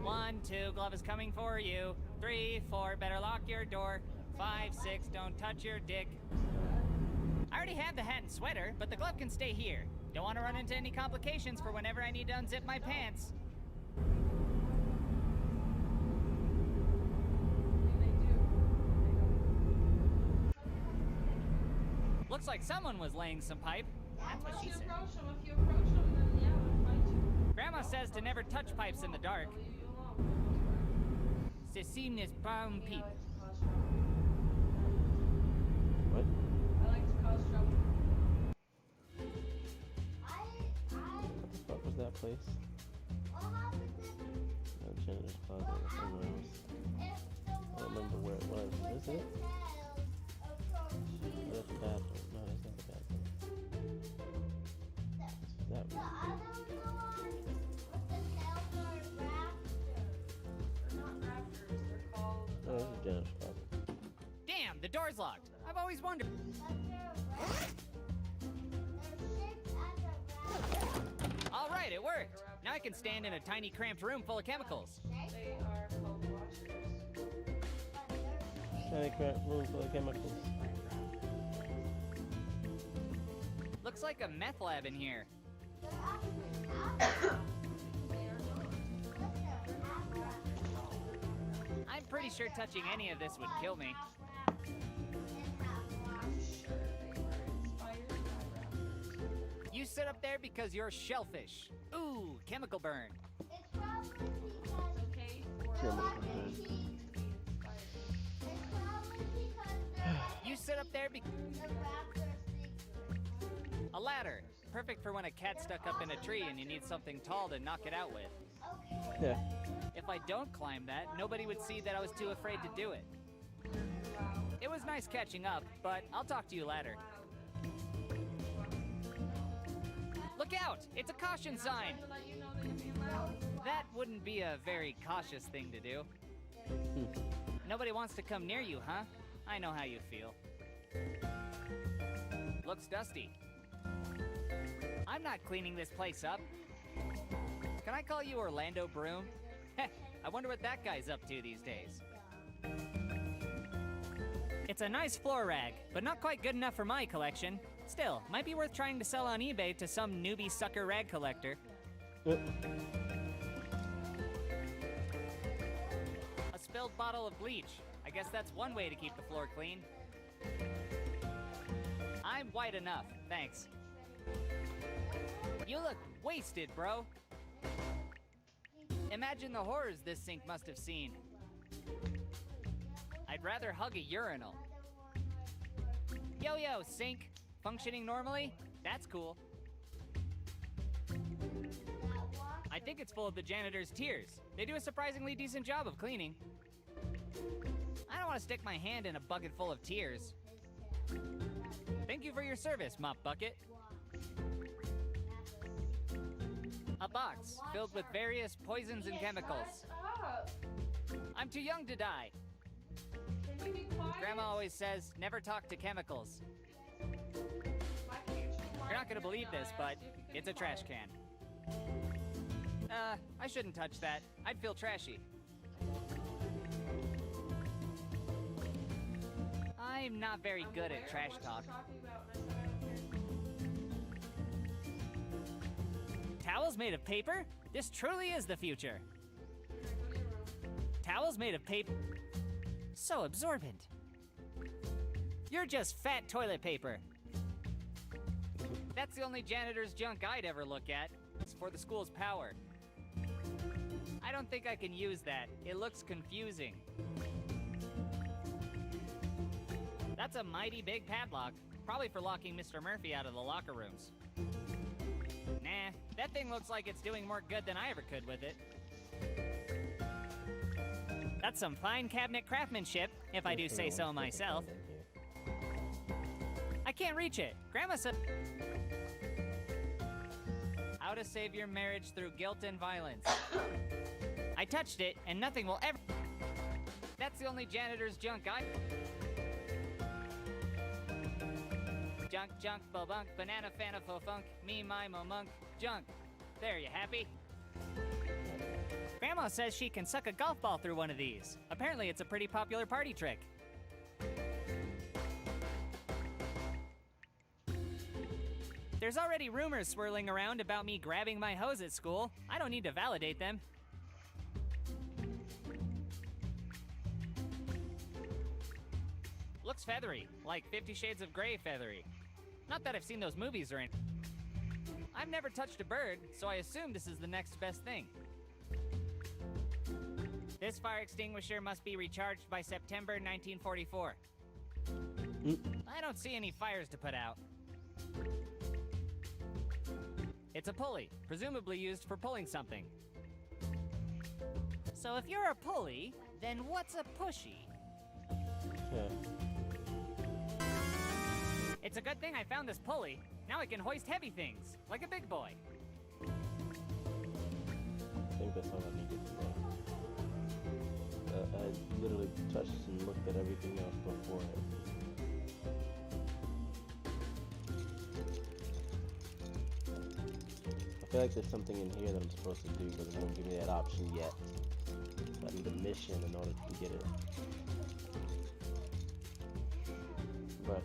1, 2, glove is coming for you. 3, 4, better lock your door. 5, 6, don't touch your dick. I already have the hat and sweater, but the glove can stay here. Don't want to run into any complications for whenever I need to unzip my pants. Looks like someone was laying some pipe. That's what she said. If you approach them, then yeah, they'll fight you. Grandma says to never touch pipes in the dark. Cecine is brown peep. What? I like to cause trouble. What the fuck was that place? The janitor's closet or somewhere else. I don't remember where it was. Is this it? Oh, that's the bathroom. No, that's not the bathroom. Is that The other one with the tails are raptors. They're not raptors, they're called... Oh, this is the janitor's closet. Damn, the door's locked. I've always wondered. All right, it worked. Now I can stand in a tiny cramped room full of chemicals. They are called washers. Tiny crap room full of chemicals. Looks like a meth lab in here. I'm pretty sure touching any of this would kill me. You sit up there because you're shellfish. Ooh, chemical burn. You sit up there because... A ladder. Perfect for when a cat's stuck up in a tree and you need something tall to knock it out with. Yeah. If I don't climb that, nobody would see that I was too afraid to do it. It was nice catching up, but I'll talk to you later. Look out! It's a caution sign! That wouldn't be a very cautious thing to do. Nobody wants to come near you, huh? I know how you feel. Looks dusty. I'm not cleaning this place up. Can I call you Orlando Broom? Heh, I wonder what that guy's up to these days. It's a nice floor rag, but not quite good enough for my collection. Still, might be worth trying to sell on eBay to some newbie sucker rag collector. A spilled bottle of bleach. I guess that's one way to keep the floor clean. I'm white enough, thanks. You look wasted, bro. Imagine the horrors this sink must have seen. I'd rather hug a urinal. Yo, sink. Functioning normally? That's cool. I think it's full of the janitor's tears. They do a surprisingly decent job of cleaning. I don't want to stick my hand in a bucket full of tears. Thank you for your service, Mop Bucket. A box filled with various poisons and chemicals. I'm too young to die. Grandma always says, never talk to chemicals. You're not gonna believe this, but it's a trash can. I shouldn't touch that. I'd feel trashy. I'm not very good at trash talk. Towels made of paper? This truly is the future. Towels made of paper. So absorbent. You're just fat toilet paper. That's the only janitor's junk I'd ever look at. It's for the school's power. I don't think I can use that. It looks confusing. That's a mighty big padlock. Probably for locking Mr. Murphy out of the locker rooms. Nah, that thing looks like it's doing more good than I ever could with it. That's some fine cabinet craftsmanship, if I do say so myself. I can't reach it. Grandma said... How to save your marriage through guilt and violence. I touched it, and nothing will ever... That's the only janitor's junk I... Junk, junk, bobunk, banana, fana, fo funk, me, my, mo, monk, junk. There, you happy? Grandma says she can suck a golf ball through one of these. Apparently it's a pretty popular party trick. There's already rumors swirling around about me grabbing my hose at school. I don't need to validate them. Looks feathery, like 50 Shades of Grey feathery. Not that I've seen those movies or anything. I've never touched a bird, so I assume this is the next best thing. This fire extinguisher must be recharged by September 1944. I don't see any fires to put out. It's a pulley, presumably used for pulling something. So if you're a pulley, then what's a pushy? It's a good thing I found this pulley. Now I can hoist heavy things, like a big boy. I think that's all I needed today. I literally touched and looked at everything else before it. I feel like there's something in here that I'm supposed to do, but it won't give me that option yet. So I need a mission in order to get it. But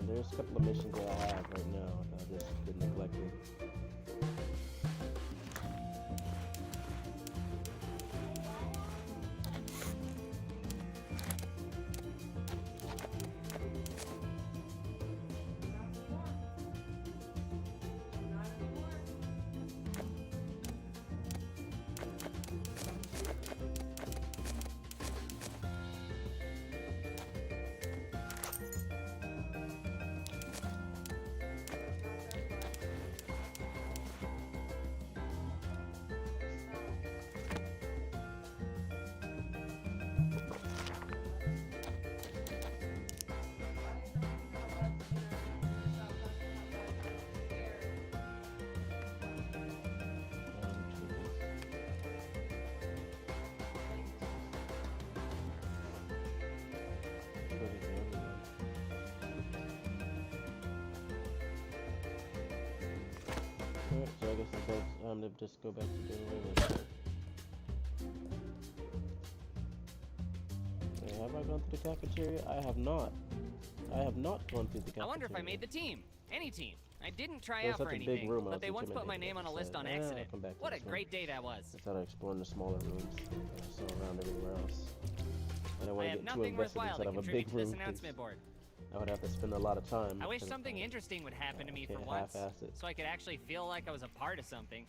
there's a couple of missions that I have right now that I've just been neglecting. Alright, so I guess it's time to just go back to doing regular. Okay, have I gone to the cafeteria? I have not. I have not gone to the cafeteria. I wonder if I made the team. Any team. I didn't try Well, out such for a big anything, room, I but was they once put my intimidated, name on a list on I'll accident. come back to What a this one. great day that was. I started exploring the smaller rooms that I saw around everywhere else. I don't I want to have get too nothing invested worthwhile inside to of a contribute big to this room. 'Cause announcement board. I would have to spend a lot of time. I wish to- something interesting would happen to me for can't once, half-ass it. so I could actually feel like I was a part of something.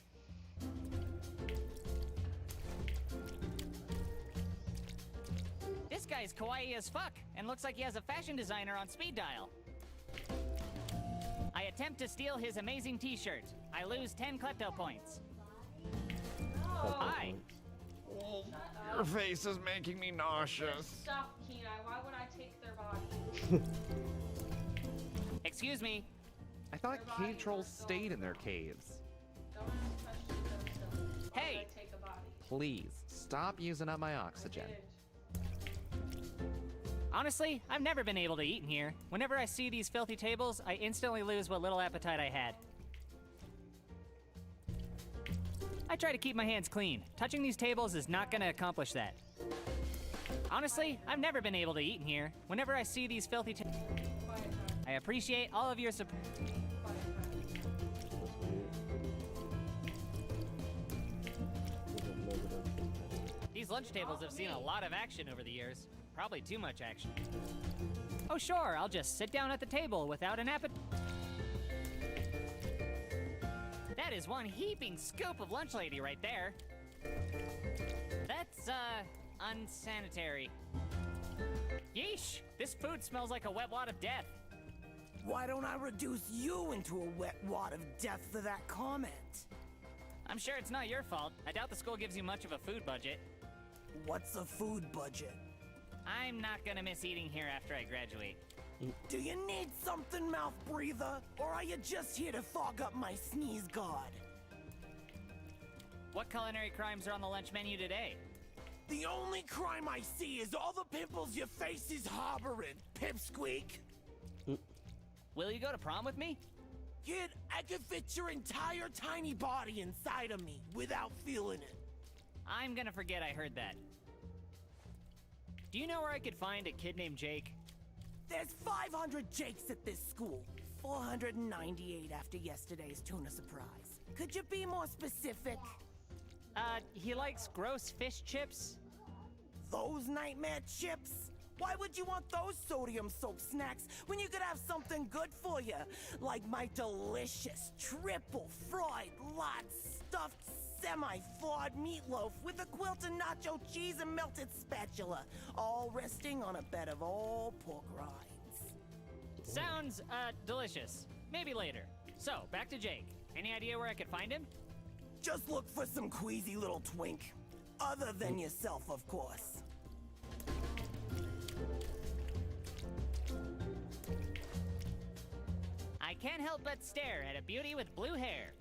This guy's kawaii as fuck, and looks like he has a fashion designer on speed dial. I attempt to steal his amazing t-shirt. I lose 10 klepto points. Hi. Your face is making me nauseous. Stop, Kenai. Why would I take their body? Excuse me. I thought cave trolls stayed in their caves. Don't ask questions of silly. Why Hey! would I take a body? Please, stop using up my oxygen. Honestly, I've never been able to eat in here. Whenever I see these filthy tables, I instantly lose what little appetite I had. I try to keep my hands clean. Touching these tables is not gonna accomplish that. Honestly, I've never been able to eat in here. Whenever I see these filthy I appreciate all of your support. These lunch tables have seen a lot of action over the years. Probably too much action. Oh sure, I'll just sit down at the table without an appetite. That is one heaping scoop of lunch lady right there. That's, unsanitary. Yeesh, this food smells like a wet wad of death. Why don't I reduce you into a wet wad of death for that comment? I'm sure it's not your fault. I doubt the school gives you much of a food budget. What's a food budget? I'm not gonna miss eating here after I graduate. Do you need something, mouth breather? Or are you just here to fog up my sneeze guard? What culinary crimes are on the lunch menu today? The only crime I see is all the pimples your face is harboring, pipsqueak. Will you go to prom with me? Kid, I could fit your entire tiny body inside of me without feeling it. I'm gonna forget I heard that. Do you know where I could find a kid named Jake? There's 500 Jakes at this school. 498 after yesterday's tuna surprise. Could you be more specific? He likes gross fish chips. Those nightmare chips? Why would you want those sodium-soaked snacks when you could have something good for you? Like my delicious triple fried lot stuffed semi-thawed meatloaf with a quilted nacho cheese and melted spatula, all resting on a bed of all pork rinds. Sounds, delicious. Maybe later. So, back to Jake. Any idea where I could find him? Just look for some queasy little twink. Other than yourself, of course. I can't help but stare at a beauty with blue hair.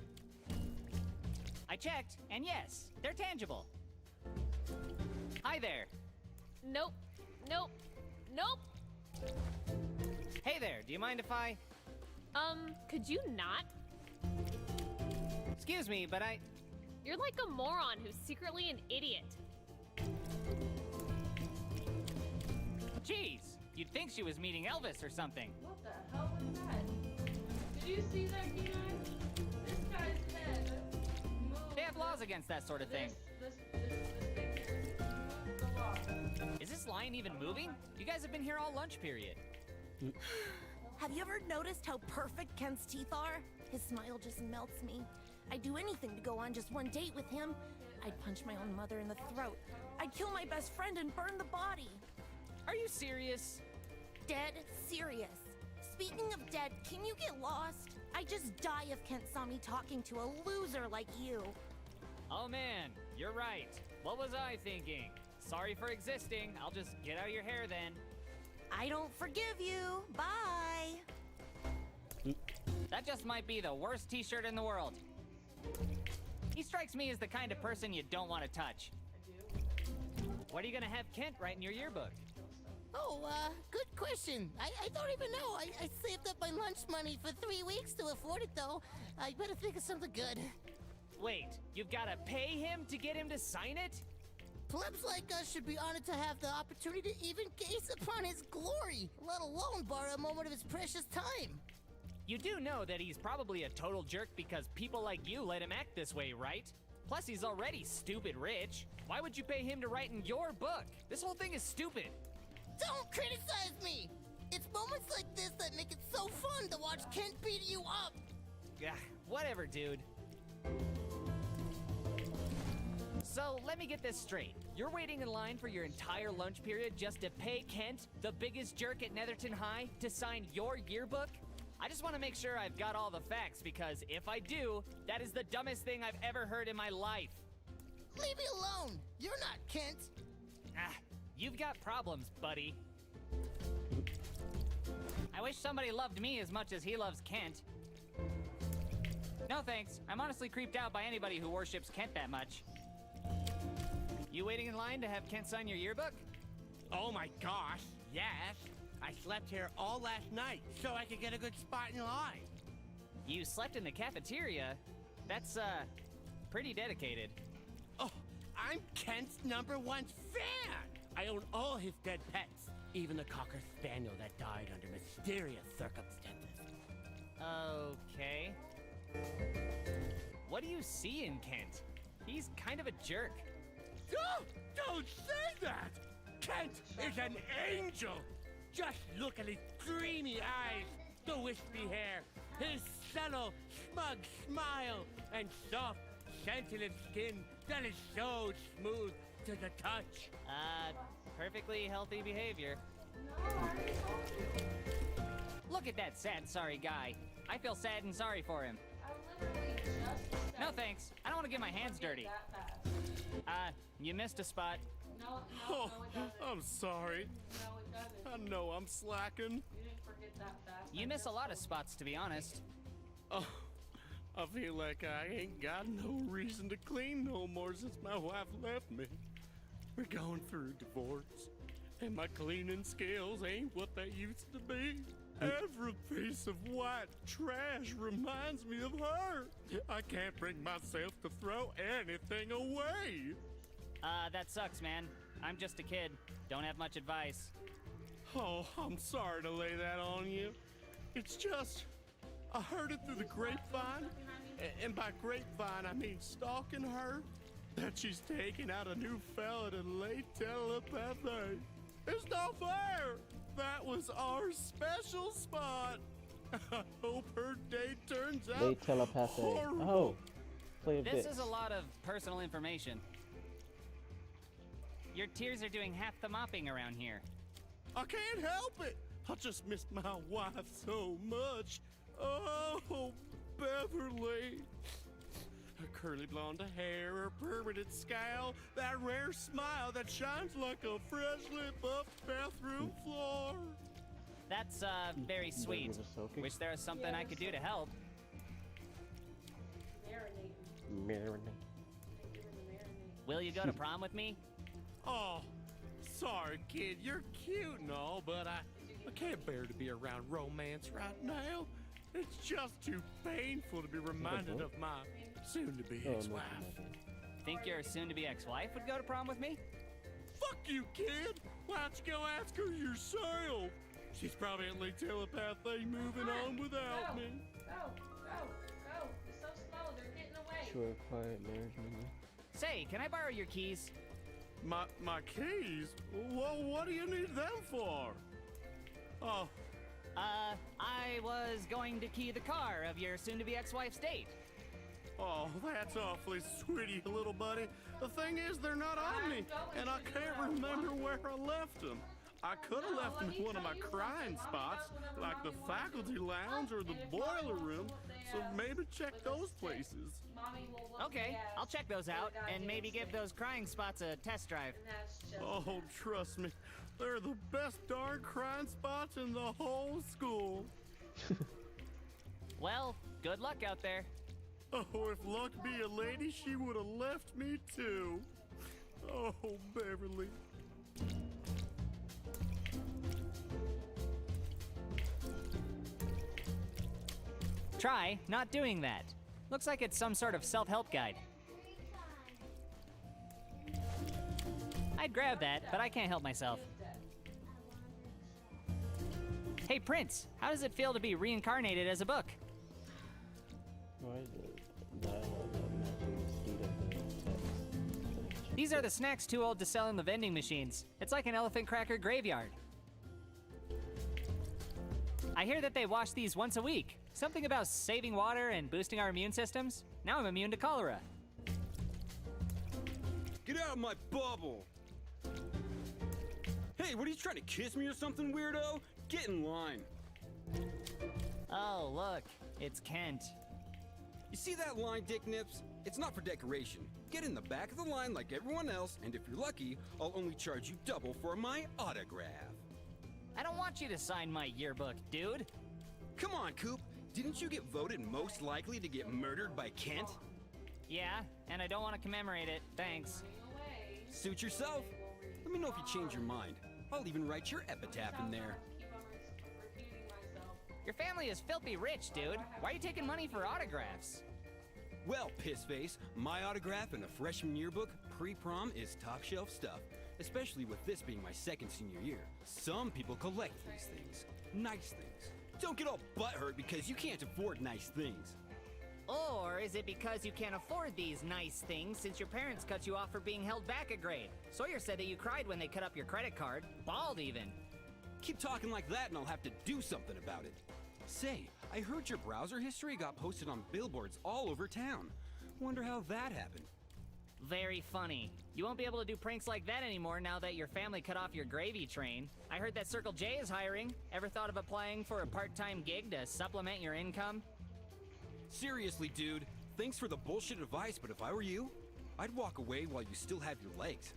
I checked, and yes, they're tangible. Hi there. Nope. Nope. Nope. Hey there, do you mind if I... Could you not? Excuse me, but You're like a moron who's secretly an idiot. Jeez, you'd think she was meeting Elvis or something. What the hell was that? Did you see that, Kenai? This guy's head moved. They have laws against that sort of thing. This thing here. The law. Is this line even moving? You guys have been here all lunch period. Have you ever noticed how perfect Ken's teeth are? His smile just melts me. I'd do anything to go on just one date with him. I'd punch my own mother in the throat. I'd kill my best friend and burn the body. Are you serious? Dead serious. Speaking of dead, can you get lost? I'd just die if Kent saw me talking to a loser like you. Oh man, you're right. What was I thinking? Sorry for existing. I'll just get out of your hair then. I don't forgive you. Bye. That just might be the worst t-shirt in the world. He strikes me as the kind of person you don't want to touch. What are you gonna have Kent write in your yearbook? Oh, good question. I don't even know. I saved up my lunch money for 3 weeks to afford it, though. I better think of something good. Wait, you've gotta pay him to get him to sign it? Plebs like us should be honored to have the opportunity to even gaze upon his glory, let alone borrow a moment of his precious time. You do know that he's probably a total jerk because people like you let him act this way, right? Plus, he's already stupid rich. Why would you pay him to write in your book? This whole thing is stupid. Don't criticize me! It's moments like this that make it so fun to watch Kent beat you up! Yeah, whatever, dude. So, let me get this straight. You're waiting in line for your entire lunch period just to pay Kent, the biggest jerk at Netherton High, to sign your yearbook? I just want to make sure I've got all the facts, because if I do, that is the dumbest thing I've ever heard in my life. Leave me alone! You're not Kent! Ah, you've got problems, buddy. I wish somebody loved me as much as he loves Kent. No thanks, I'm honestly creeped out by anybody who worships Kent that much. You waiting in line to have Kent sign your yearbook? Oh my gosh, yes. I slept here all last night so I could get a good spot in line. You slept in the cafeteria? That's, pretty dedicated. Oh, I'm Kent's #1 fan. I own all his dead pets, even the Cocker Spaniel that died under mysterious circumstances. Okay. What do you see in Kent? He's kind of a jerk. Oh, don't say that! Kent is an angel! Just look at his dreamy eyes, the wispy hair, his subtle, smug smile, and soft, sensitive skin that is so smooth to the touch. Perfectly healthy behavior. Look at that sad, sorry guy. I feel sad and sorry for him. No thanks. I don't want to get my hands dirty. You missed a spot. Oh, I'm sorry. I know I'm slacking. You miss a lot of spots, to be honest. Oh, I feel like I ain't got no reason to clean no more since my wife left me. We're going through a divorce, and my cleaning skills ain't what they used to be. Every piece of white trash reminds me of her. I can't bring myself to throw anything away. That sucks, man. I'm just a kid. Don't have much advice. Oh, I'm sorry to lay that on you. It's just, I heard it through the grapevine, and by grapevine I mean stalking her, that she's taking out a new fella to lay telepathy. It's not fair. That was our special spot. I hope her day turns out They telepathy. horrible. Oh, play a This bit. is a lot of personal information. Your tears are doing half the mopping around here. I can't help it. I just miss my wife so much. Oh, Beverly. Her curly blonde hair, her permanent scowl, that rare smile that shines like a freshly buffed bathroom floor. That's, very sweet. Wish there was something I could do to help. Marinate. Will you go to prom with me? Oh, sorry, kid. You're cute and all, but I can't bear to be around romance right now. It's just too painful to be reminded of my soon-to-be ex-wife. Think your soon-to-be ex-wife would go to prom with me? Fuck you, kid! Why don't you go ask her yourself? She's probably telepathy moving on without me. Go. It's so slow. They're getting away. Sure, quiet marriage movie. Say, can I borrow your keys? My keys? Well, what do you need them for? Oh. I was going to key the car of your soon-to-be ex-wife's date. Oh, that's awfully sweet of you, little buddy. The thing is, they're not on me, and I can't remember where I left them. I could have left them in one of my crying spots, like the faculty lounge or the boiler room, so maybe check those places. Okay, I'll check those out, and maybe give those crying spots a test drive. Oh, trust me, they're the best darn crying spots in the whole school. Well, good luck out there. Oh, if luck be a lady, she would have left me too. Oh, Beverly. Try not doing that. Looks like it's some sort of self-help guide. I'd grab that, but I can't help myself. Hey, Prince, how does it feel to be reincarnated as a book? Why is it dialogue not matching the speed of the text? These are the snacks too old to sell in the vending machines. It's like an elephant cracker graveyard. I hear that they wash these once a week. Something about saving water and boosting our immune systems. Now I'm immune to cholera. Get out of my bubble! Hey, what are you trying to kiss me or something, weirdo? Get in line. Oh, look, it's Kent. You see that line, Dick Nips? It's not for decoration. Get in the back of the line like everyone else, and if you're lucky, I'll only charge you double for my autograph. I don't want you to sign my yearbook, dude. Come on, Coop. Didn't you get voted most likely to get murdered by Kent? Yeah, and I don't want to commemorate it, thanks. Suit yourself. Let me know if you change your mind. I'll even write your epitaph in there. Your family is filthy rich, dude. Why are you taking money for autographs? Well, pissface, my autograph in a freshman yearbook pre-prom is top shelf stuff. especially with this being my second senior year. Some people collect these things. Nice things. Don't get all butthurt because you can't afford nice things. Or is it because you can't afford these nice things since your parents cut you off for being held back a grade? Sawyer said that you cried when they cut up your credit card. Bald even. Keep talking like that and I'll have to do something about it. Say, I heard your browser history got posted on billboards all over town. Wonder how that happened. Very funny. You won't be able to do pranks like that anymore now that your family cut off your gravy train. I heard that Circle J is hiring. Ever thought of applying for a part-time gig to supplement your income? Seriously, dude, thanks for the bullshit advice, but if I were you, I'd walk away while you still have your legs.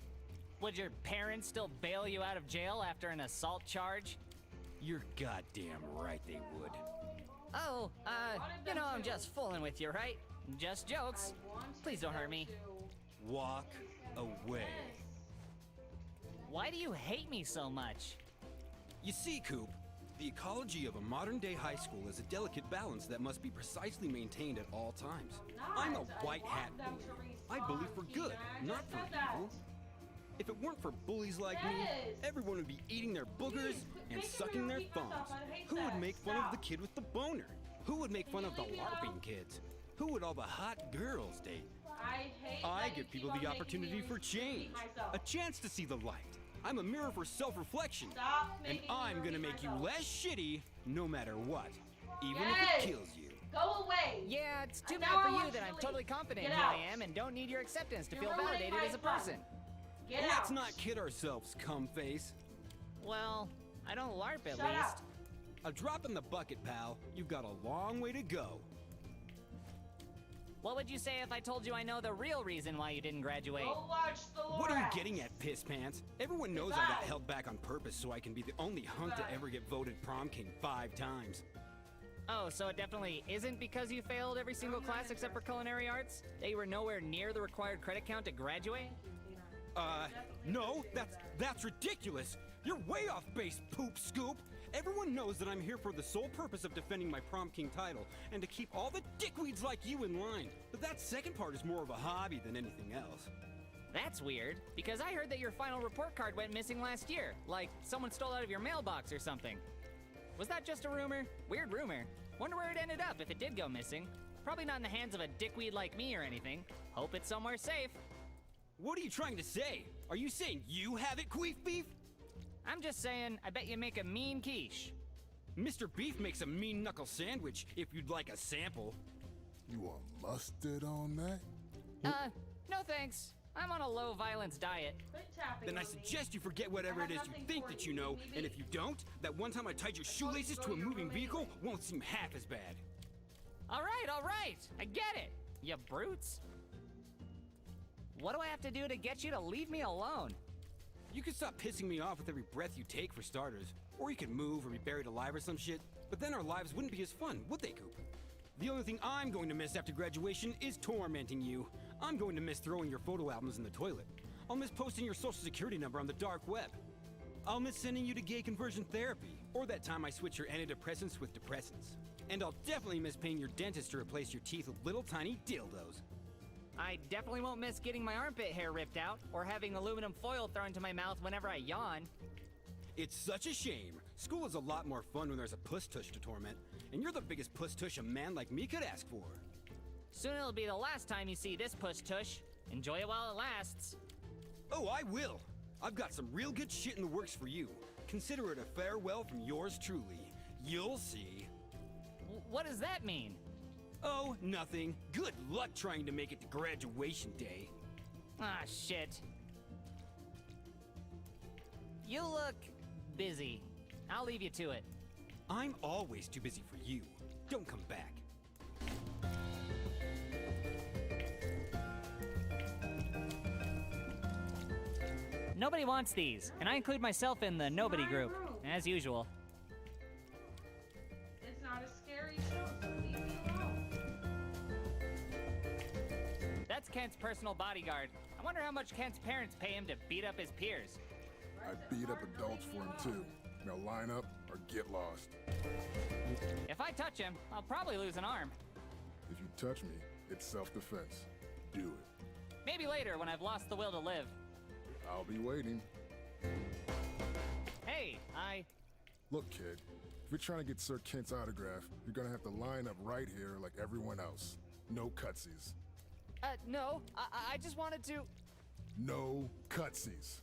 Would your parents still bail you out of jail after an assault charge? You're goddamn right they would. Oh, you know I'm just fooling with you, right? Just jokes. Please don't hurt me. Walk away. Why do you hate me so much? You see, Coop, the ecology of a modern-day high school is a delicate balance that must be precisely maintained at all times. I'm a white hat bully. I bully for good, not for evil. If it weren't for bullies like me, everyone would be eating their boogers and sucking their thumbs. Who would make fun of the kid with the boner? Who would make fun of the LARPing kids? Who would all the hot girls date? I give people the opportunity for change, a chance to see the light. I'm a mirror for self-reflection, and I'm gonna make you less shitty no matter what, even if it kills you. Go away! Yeah, it's too bad for you that I'm totally confident in who I am and don't need your acceptance to feel validated as a person. Let's not kid ourselves, cumface. Well, I don't LARP at least. A drop in the bucket, pal. You've got a long way to go. What would you say if I told you I know the real reason why you didn't graduate? Go watch the What are you getting at, piss pants? Everyone knows I got held back on purpose so I can be the only hunk to ever get voted prom king 5 times. Oh, so it definitely isn't because you failed every single class except for culinary arts? That you were nowhere near the required credit count to graduate? No, that's ridiculous. You're way off base, poop scoop. Everyone knows that I'm here for the sole purpose of defending my prom king title and to keep all the dickweeds like you in line. But that second part is more of a hobby than anything else. That's weird, because I heard that your final report card went missing last year. Like, someone stole out of your mailbox or something. Was that just a rumor? Weird rumor. Wonder where it ended up if it did go missing. Probably not in the hands of a dickweed like me or anything. Hope it's somewhere safe. What are you trying to say? Are you saying you have it, Queef Beef? I'm just saying, I bet you make a mean quiche. Mr. Beef makes a mean knuckle sandwich, if you'd like a sample. You want mustard on that? No thanks. I'm on a low violence diet. Then I suggest you forget whatever it is you think that you know, and if you don't, that one time I tied your shoelaces to a moving vehicle won't seem half as bad. All right, I get it, you brutes. What do I have to do to get you to leave me alone? You can stop pissing me off with every breath you take, for starters. Or you could move or be buried alive or some shit. But then our lives wouldn't be as fun, would they, Coop? The only thing I'm going to miss after graduation is tormenting you. I'm going to miss throwing your photo albums in the toilet. I'll miss posting your social security number on the dark web. I'll miss sending you to gay conversion therapy. Or that time I switch your antidepressants with depressants. And I'll definitely miss paying your dentist to replace your teeth with little tiny dildos. I definitely won't miss getting my armpit hair ripped out or having aluminum foil thrown to my mouth whenever I yawn. It's such a shame. School is a lot more fun when there's a puss tush to torment, and you're the biggest puss tush a man like me could ask for. Soon it'll be the last time you see this puss tush. Enjoy it while it lasts. Oh, I will. I've got some real good shit in the works for you. Consider it a farewell from yours truly. You'll see. What does that mean? Oh, nothing. Good luck trying to make it to graduation day. Ah, shit. You look busy. I'll leave you to it. I'm always too busy for you. Don't come back. Nobody wants these, and I include myself in the nobody group, as usual. It's not a scary show, so leave me alone. That's Kent's personal bodyguard. I wonder how much Kent's parents pay him to beat up his peers. I beat up adults for him too. Now line up or get lost. If I touch him, I'll probably lose an arm. If you touch me, it's self-defense. Do it. Maybe later when I've lost the will to live. I'll be waiting. Hey, Look, kid, if you're trying to get Sir Kent's autograph, you're gonna have to line up right here like everyone else. No cutsies. No, I just wanted to... No cutsies.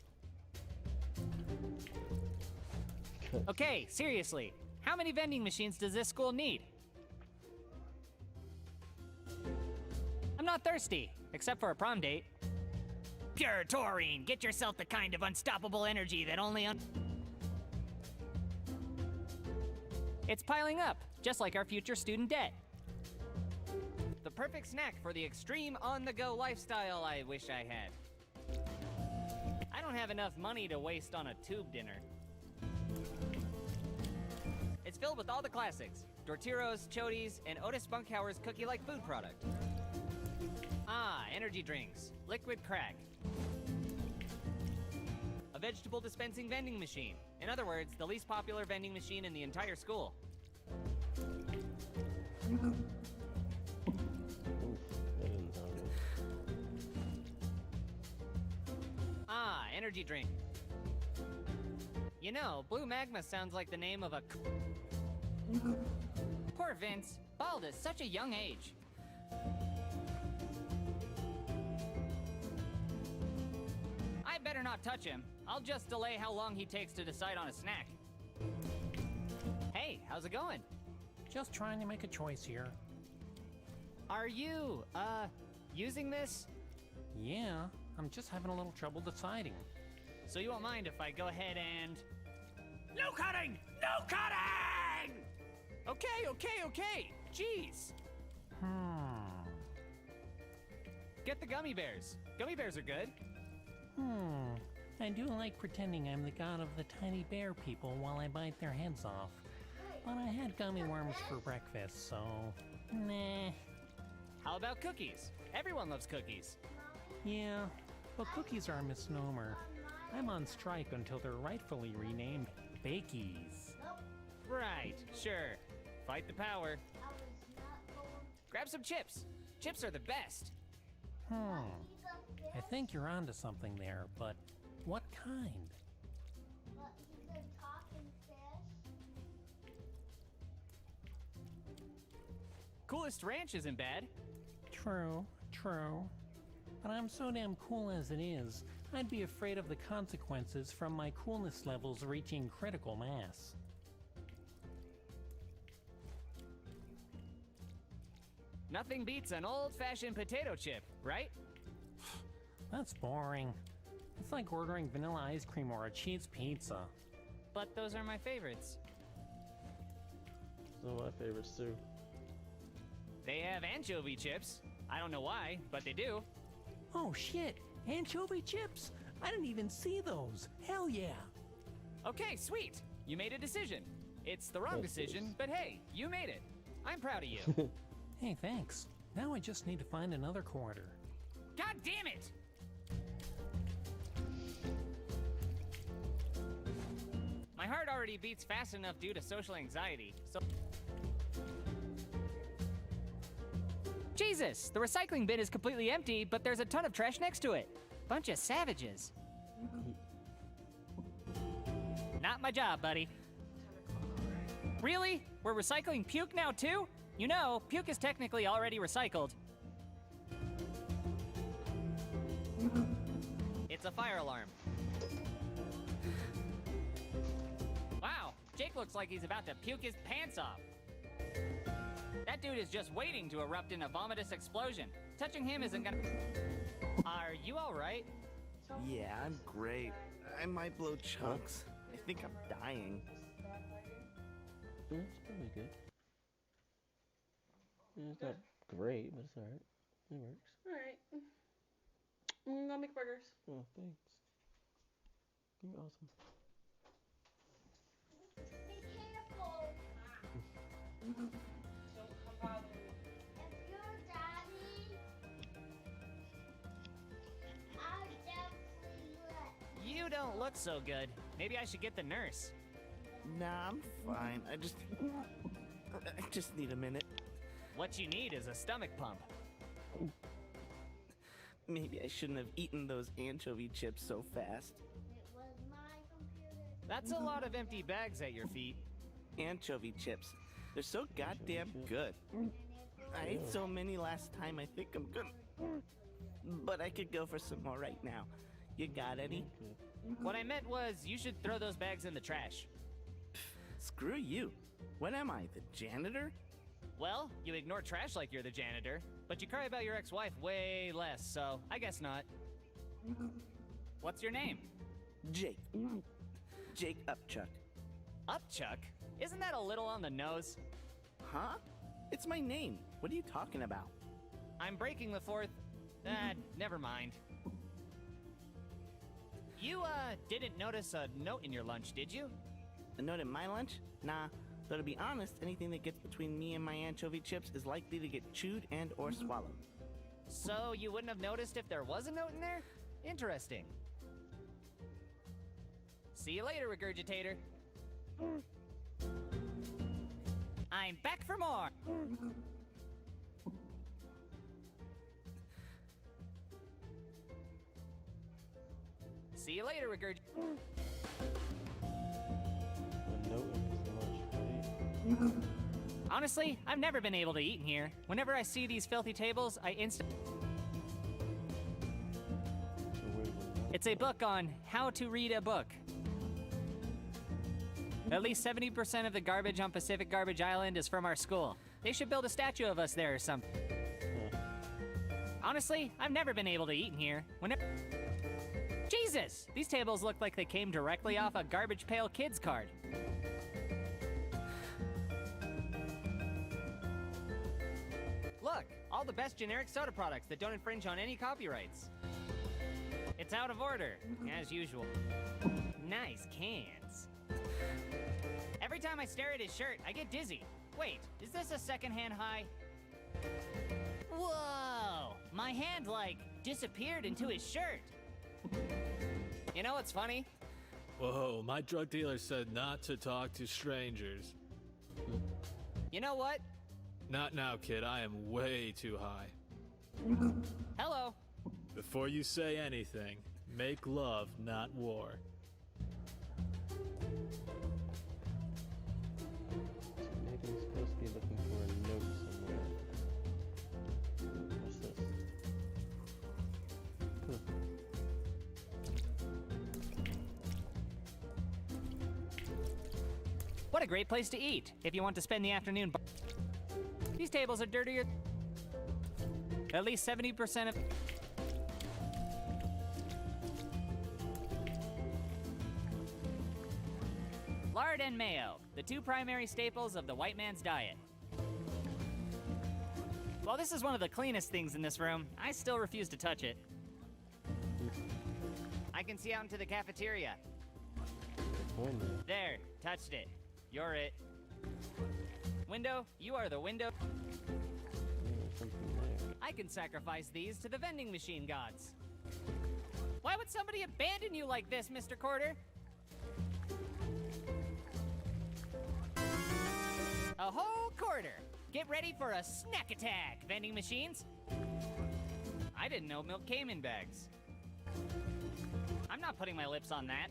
Okay, seriously, how many vending machines does this school need? I'm not thirsty, except for a prom date. Pure taurine, get yourself the kind of unstoppable energy that only It's piling up, just like our future student debt. The perfect snack for the extreme on-the-go lifestyle I wish I had. I don't have enough money to waste on a tube dinner. It's filled with all the classics. Dortiros, Chodi's, and Otis Spunkhauer's cookie-like food product. Ah, energy drinks, liquid crack. A vegetable dispensing vending machine. In other words, the least popular vending machine in the entire school. Ah, energy drink. You know, Blue Magma sounds like the name of a... Poor Vince, bald at such a young age. I better not touch him. I'll just delay how long he takes to decide on a snack. Hey, how's it going? Just trying to make a choice here. Are you, using this? Yeah, I'm just having a little trouble deciding. So you won't mind if I go ahead and... No cutting! No cutting! Okay. Jeez. Get the gummy bears. Gummy bears are good. I do like pretending I'm the god of the tiny bear people while I bite their heads off. But I had gummy worms for breakfast, so... nah. How about cookies? Everyone loves cookies. Yeah, but cookies are a misnomer. I'm on strike until they're rightfully renamed Bakies. Right, sure. Fight the power. Grab some chips. Chips are the best. I think you're onto something there, but what kind? Coolest Ranch isn't bad. True. But I'm so damn cool as it is, I'd be afraid of the consequences from my coolness levels reaching critical mass. Nothing beats an old-fashioned potato chip, right? That's boring. It's like ordering vanilla ice cream or a cheese pizza. But those are my favorites. Some of my favorites too. They have anchovy chips. I don't know why, but they do. Oh shit! Anchovy chips! I didn't even see those! Hell yeah! Okay, sweet! You made a decision. It's the wrong decision, but hey, you made it. I'm proud of you. Hey, thanks. Now I just need to find another quarter. God damn it! My heart already beats fast enough due to social anxiety, so... Jesus! The recycling bin is completely empty, but there's a ton of trash next to it. Bunch of savages. Not my job, buddy. Really? We're recycling puke now too? You know, puke is technically already recycled. It's a fire alarm. Wow, Jake looks like he's about to puke his pants off. That dude is just waiting to erupt in a vomitous explosion. Touching him isn't gonna... Are you alright? Yeah, I'm great. I might blow chunks. I think I'm dying. Yeah, it's probably good. Yeah, it's not great, but it's alright. It works. Alright. I'm gonna make burgers. Oh, thanks. You're awesome. Be careful! Don't come bother me. If you're daddy, I'll definitely let You don't look so good. Maybe I should get the nurse. Nah, I'm fine. I just need a minute. What you need is a stomach pump. Maybe I shouldn't have eaten those anchovy chips so fast. It was my That's a lot of empty bags at your feet. Anchovy chips. They're so goddamn good. I ate so many last time, I think I'm gonna... But I could go for some more right now. You got any? What I meant was, you should throw those bags in the trash. Screw you. What am I, the janitor? Well, you ignore trash like you're the janitor, but you cry about your ex-wife way less, so I guess not. What's your name? Jake. Jake Upchuck. Upchuck? Isn't that a little on the nose? Huh? It's my name. What are you talking about? I'm breaking the fourth... never mind. You, didn't notice a note in your lunch, did you? A note in my lunch? Nah. Though to be honest, anything that gets between me and my anchovy chips is likely to get chewed and or swallowed. So you wouldn't have noticed if there was a note in there? Interesting. See you later, regurgitator. I'm back for more! See you later, regurgitator. Honestly, I've never been able to eat in here. Whenever I see these filthy tables, I It's a book on how to read a book. At least 70% of the garbage on Pacific Garbage Island is from our school. They should build a statue of us there or something. Honestly, I've never been able to eat in here. Jesus! These tables look like they came directly off a Garbage Pail Kids card. Look, all the best generic soda products that don't infringe on any copyrights. It's out of order, as usual. Nice cans. Every time I stare at his shirt, I get dizzy. Wait, is this a secondhand high? Whoa! My hand, like, disappeared into his shirt. You know what's funny? Whoa, my drug dealer said not to talk to strangers. You know what? Not now, kid. I am way too high. Hello. Before you say anything, make love, not war. Maybe I'm supposed to be looking for a note somewhere. What's this? What a great place to eat if you want to spend the afternoon. These tables are dirtier. At least 70% of... Lard and mayo, the two primary staples of the white man's diet. While this is one of the cleanest things in this room, I still refuse to touch it. I can see out into the cafeteria. There, touched it. You're it. Window, you are the window. I can sacrifice these to the vending machine gods. Why would somebody abandon you like this, Mr. Quarter? A whole quarter. Get ready for a snack attack, vending machines. I didn't know milk came in bags. I'm not putting my lips on that.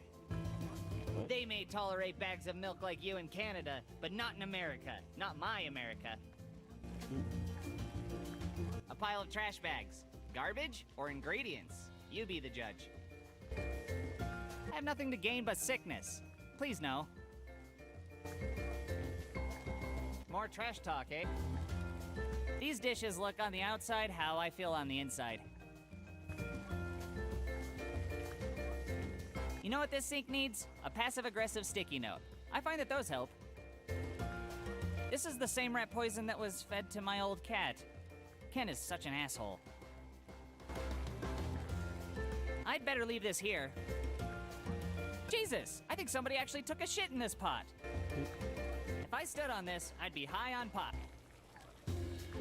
They may tolerate bags of milk like you in Canada, but not in America. Not my America. A pile of trash bags. Garbage or ingredients? You be the judge. I have nothing to gain but sickness. Please no. More trash talk, eh? These dishes look on the outside how I feel on the inside. You know what this sink needs? A passive-aggressive sticky note. I find that those help. This is the same rat poison that was fed to my old cat. Ken is such an asshole. I'd better leave this here. Jesus! I think somebody actually took a shit in this pot. If I stood on this, I'd be high on pop.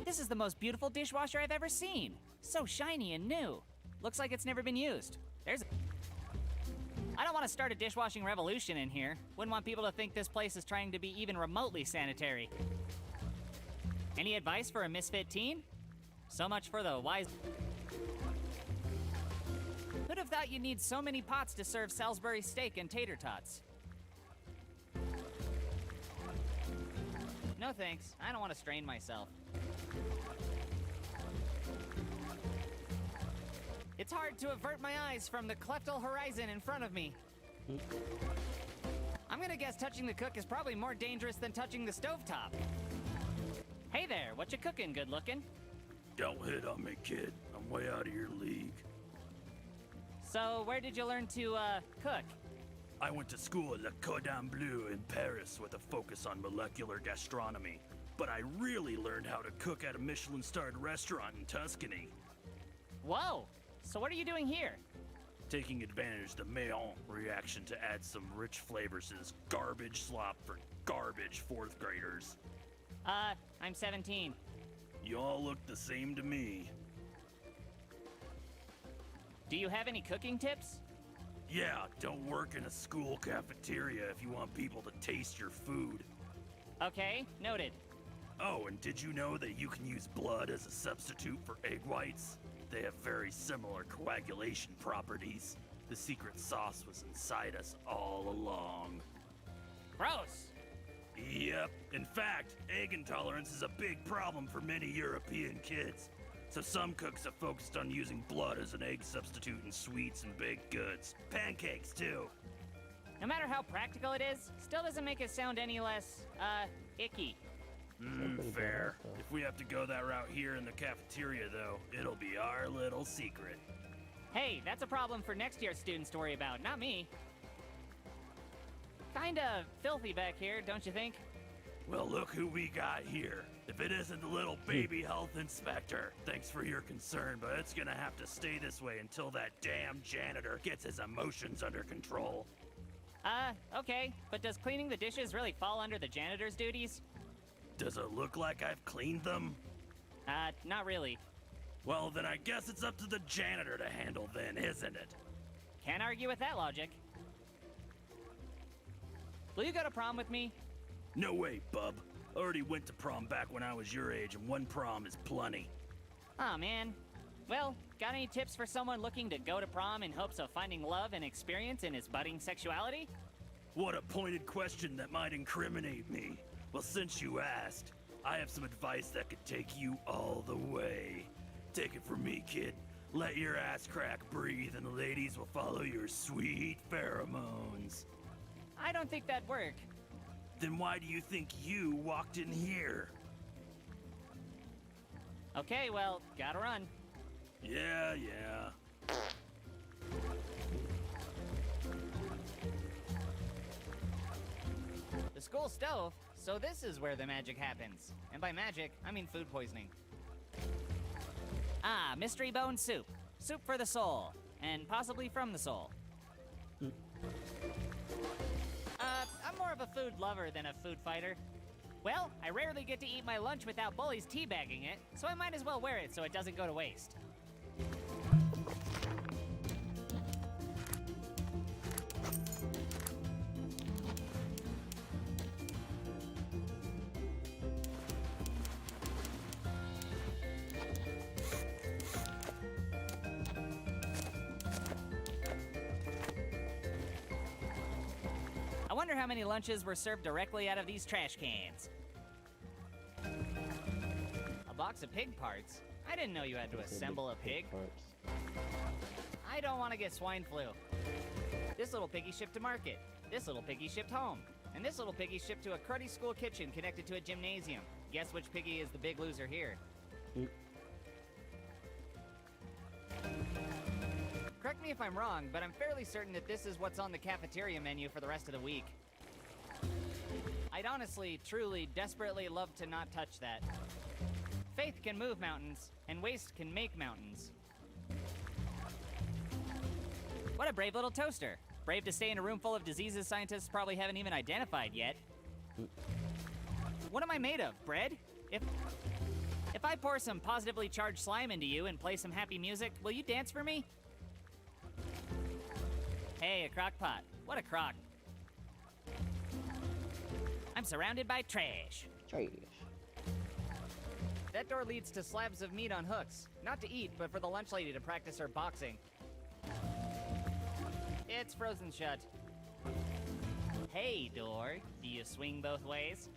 This is the most beautiful dishwasher I've ever seen. So shiny and new. Looks like it's never been used. I don't want to start a dishwashing revolution in here. Wouldn't want people to think this place is trying to be even remotely sanitary. Any advice for a misfit teen? So much for the wise... Who'd have thought you'd need so many pots to serve Salisbury steak and tater tots? No thanks. I don't want to strain myself. It's hard to avert my eyes from the cleftal horizon in front of me. I'm gonna guess touching the cook is probably more dangerous than touching the stovetop. Hey there, what you cooking, good looking? Don't hit on me, kid. I'm way out of your league. So, where did you learn to, cook? I went to school at Le Cordon Bleu in Paris with a focus on molecular gastronomy. But I really learned how to cook at a Michelin-starred restaurant in Tuscany. Whoa! So what are you doing here? Taking advantage of the Maillon reaction to add some rich flavors to this garbage slop for garbage fourth graders. I'm 17. You all look the same to me. Do you have any cooking tips? Yeah, don't work in a school cafeteria if you want people to taste your food. Okay, noted. Oh, and did you know that you can use blood as a substitute for egg whites? They have very similar coagulation properties. The secret sauce was inside us all along. Gross! Yep. In fact, egg intolerance is a big problem for many European kids. So some cooks have focused on using blood as an egg substitute in sweets and baked goods. Pancakes, too. No matter how practical it is, still doesn't make it sound any less, icky. Fair. If we have to go that route here in the cafeteria, though, it'll be our little secret. Hey, that's a problem for next year's students to worry about, not me. Kinda filthy back here, don't you think? Well, look who we got here. If it isn't the little baby health inspector. Thanks for your concern, but it's gonna have to stay this way until that damn janitor gets his emotions under control. Okay. But does cleaning the dishes really fall under the janitor's duties? Does it look like I've cleaned them? Not really. Well, then I guess it's up to the janitor to handle then, isn't it? Can't argue with that logic. Will you go to prom with me? No way, bub. I already went to prom back when I was your age, and one prom is plenty. Aw, man. Well, got any tips for someone looking to go to prom in hopes of finding love and experience in his budding sexuality? What a pointed question that might incriminate me. Well, since you asked, I have some advice that could take you all the way. Take it from me, kid. Let your ass crack breathe, and the ladies will follow your sweet pheromones. I don't think that'd work. Then why do you think you walked in here? Okay, well, gotta run. Yeah. The school stove? So this is where the magic happens. And by magic, I mean food poisoning. Ah, mystery bone soup. Soup for the soul. And possibly from the soul. I'm more of a food lover than a food fighter. Well, I rarely get to eat my lunch without bullies teabagging it, so I might as well wear it so it doesn't go to waste. I wonder how many lunches were served directly out of these trash cans. A box of pig parts? I didn't know you had to assemble a pig. I don't want to get swine flu. This little piggy shipped to market. This little piggy shipped home. And this little piggy shipped to a cruddy school kitchen connected to a gymnasium. Guess which piggy is the big loser here? Correct me if I'm wrong, but I'm fairly certain that this is what's on the cafeteria menu for the rest of the week. I'd honestly, truly, desperately love to not touch that. Faith can move mountains, and waste can make mountains. What a brave little toaster. Brave to stay in a room full of diseases scientists probably haven't even identified yet. What am I made of, bread? If I pour some positively charged slime into you and play some happy music, will you dance for me? Hey, a crock pot. What a crock. I'm surrounded by trash. That door leads to slabs of meat on hooks. Not to eat, but for the lunch lady to practice her boxing. It's frozen shut. Hey, door. Do you swing both ways?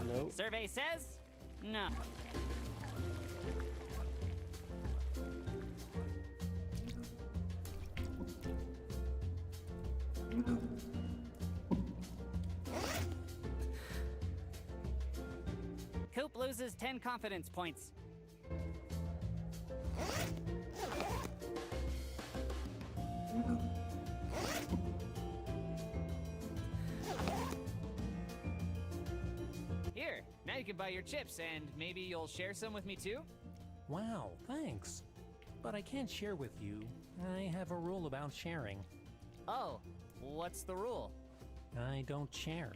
Nope. Survey says no. Coop loses 10 confidence points. Here, now you can buy your chips, and maybe you'll share some with me too? Wow, thanks. But I can't share with you. I have a rule about sharing. Oh, what's the rule? I don't share.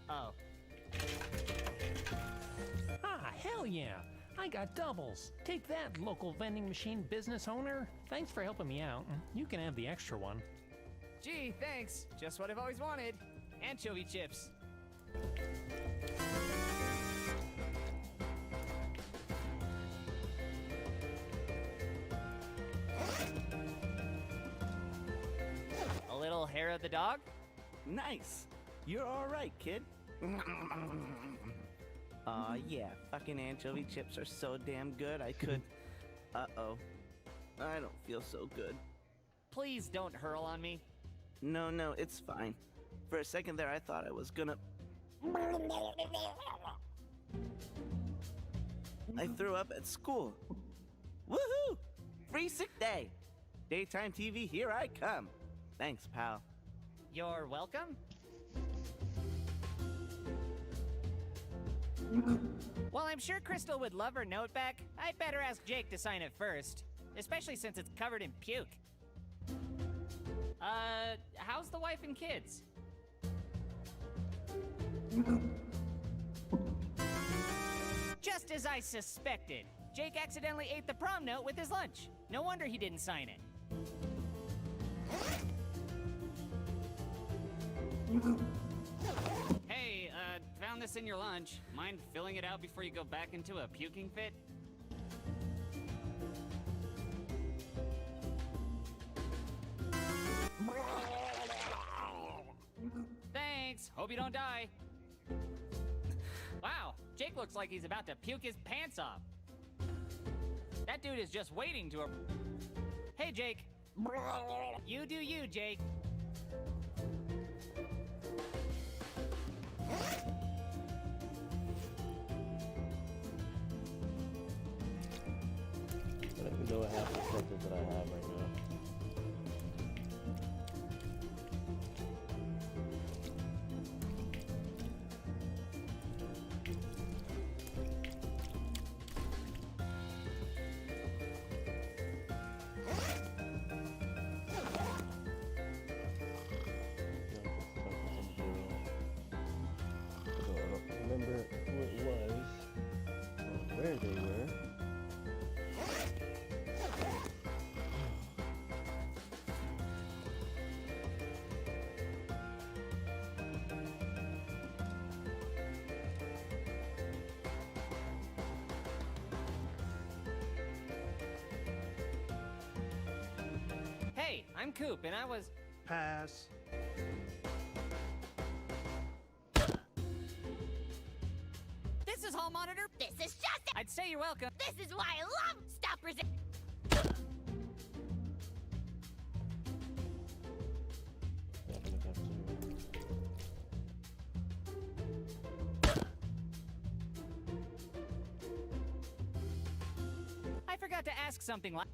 Oh. Ah, hell yeah! I got doubles. Take that, local vending machine business owner. Thanks for helping me out. You can have the extra one. Gee, thanks. Just what I've always wanted. Anchovy chips. A little hair of the dog? Nice. You're all right, kid. Aw, yeah, fucking anchovy chips are so damn good, I could... Uh-oh. I don't feel so good. Please don't hurl on me. No, it's fine. For a second there, I thought I was gonna... I threw up at school. Woohoo! Free sick day! Daytime TV, here I come. Thanks, pal. You're welcome? Well, I'm sure Crystal would love her note back. I'd better ask Jake to sign it first, especially since it's covered in puke. How's the wife and kids? Just as I suspected. Jake accidentally ate the prom note with his lunch. No wonder he didn't sign it. Hey, found this in your lunch. Mind filling it out before you go back into a puking fit? Thanks. Hope you don't die. Wow, Jake looks like he's about to puke his pants off. That dude is just waiting to... Hey, Jake. You do you, Jake. I don't even know what half the sentence that I have right now. Remember who it was, or where they were. Hey, I'm Coop, and I was... Pass. This is Hall Monitor. This is just... I'd say you're welcome. This is why I love Stop Resist... I forgot to ask something like...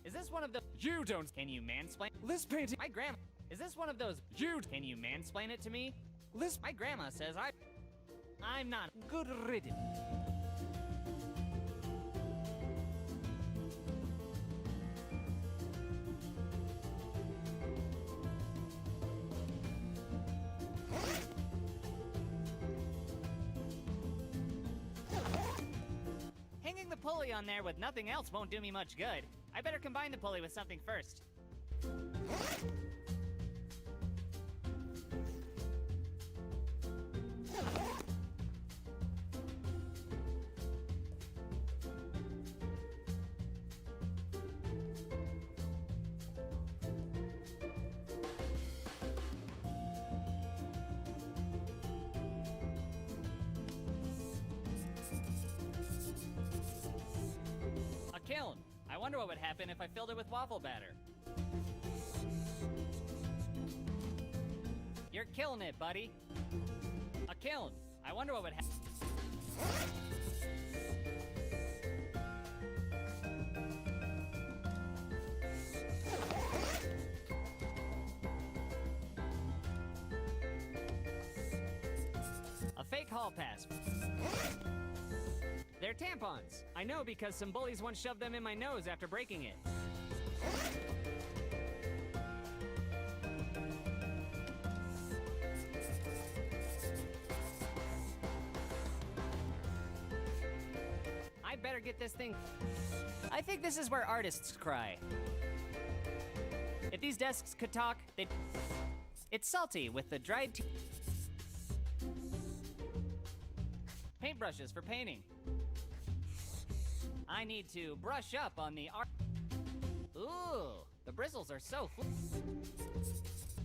Is this one of the... You don't... Can you mansplain? This painting... My grandma... Is this one of those... You... Can you mansplain it to me? This... My grandma says I'm not... Good riddance. Hanging the pulley on there with nothing else won't do me much good. I better combine the pulley with something first. wonder what would happen if I filled it with waffle batter. You're killing it, buddy. A kiln. I wonder what would happen. A fake hall pass. They're tampons. I know because some bullies once shoved them in my nose after breaking it. I better get this thing. I think this is where artists cry. If these desks could talk, they'd... It's salty with the dried paintbrushes for painting. I need to brush up on the art. Ooh, the bristles are so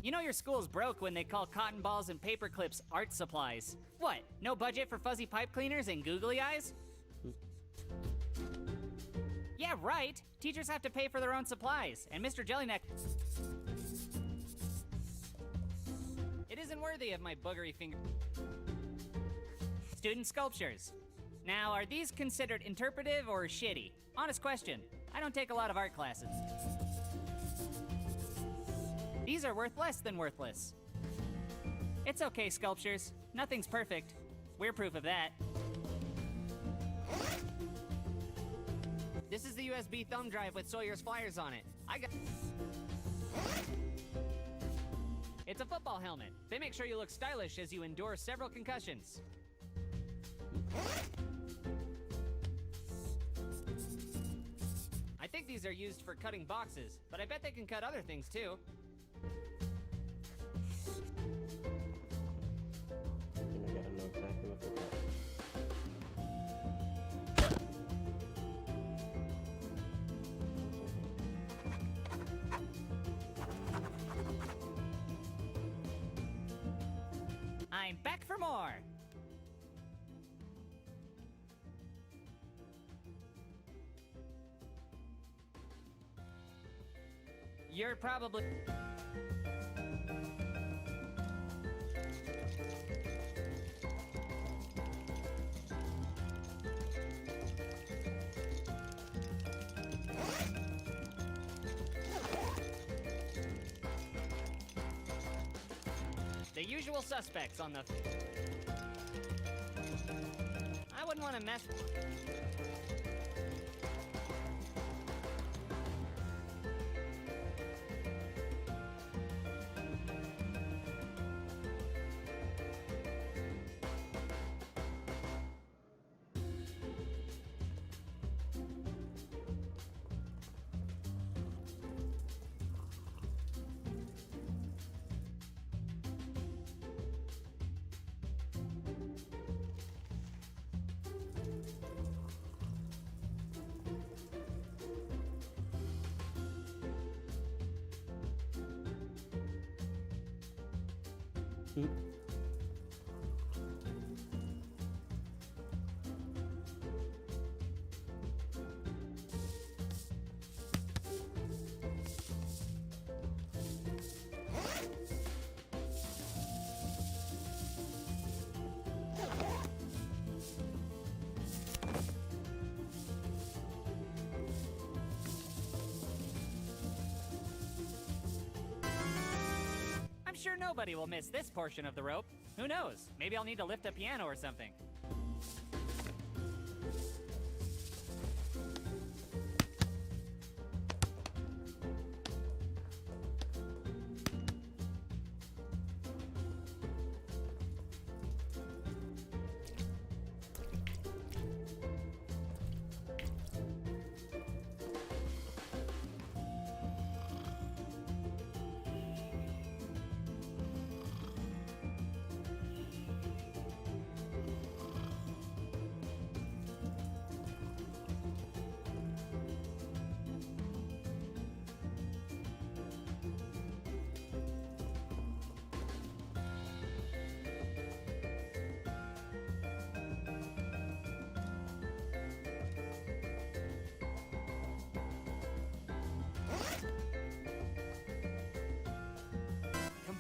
You know your school's broke when they call cotton balls and paper clips art supplies. What, no budget for fuzzy pipe cleaners and googly eyes? Yeah, right. Teachers have to pay for their own supplies, and Mr. Jellyneck... It isn't worthy of my boogery finger... Student sculptures. Now, are these considered interpretive or shitty? Honest question. I don't take a lot of art classes. These are worth less than worthless. It's okay, sculptures. Nothing's perfect. We're proof of that. This is the USB thumb drive with Sawyer's flyers on it. It's a football helmet. They make sure you look stylish as you endure several concussions. I think these are used for cutting boxes, but I bet they can cut other things too. I think I gotta know exactly what they're called. I'm back for more. You're probably... The usual suspects on the... I wouldn't want to mess... I'm sure nobody will miss this portion of the rope. Who knows? Maybe I'll need to lift a piano or something.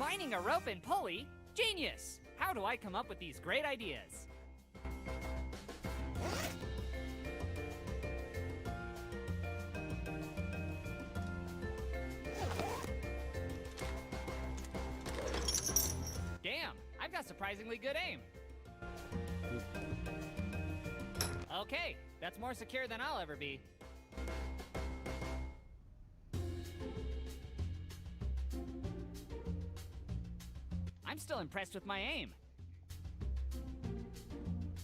Combining a rope and pulley? Genius! How do I come up with these great ideas? Damn, I've got surprisingly good aim. Okay, that's more secure than I'll ever be. I'm still impressed with my aim.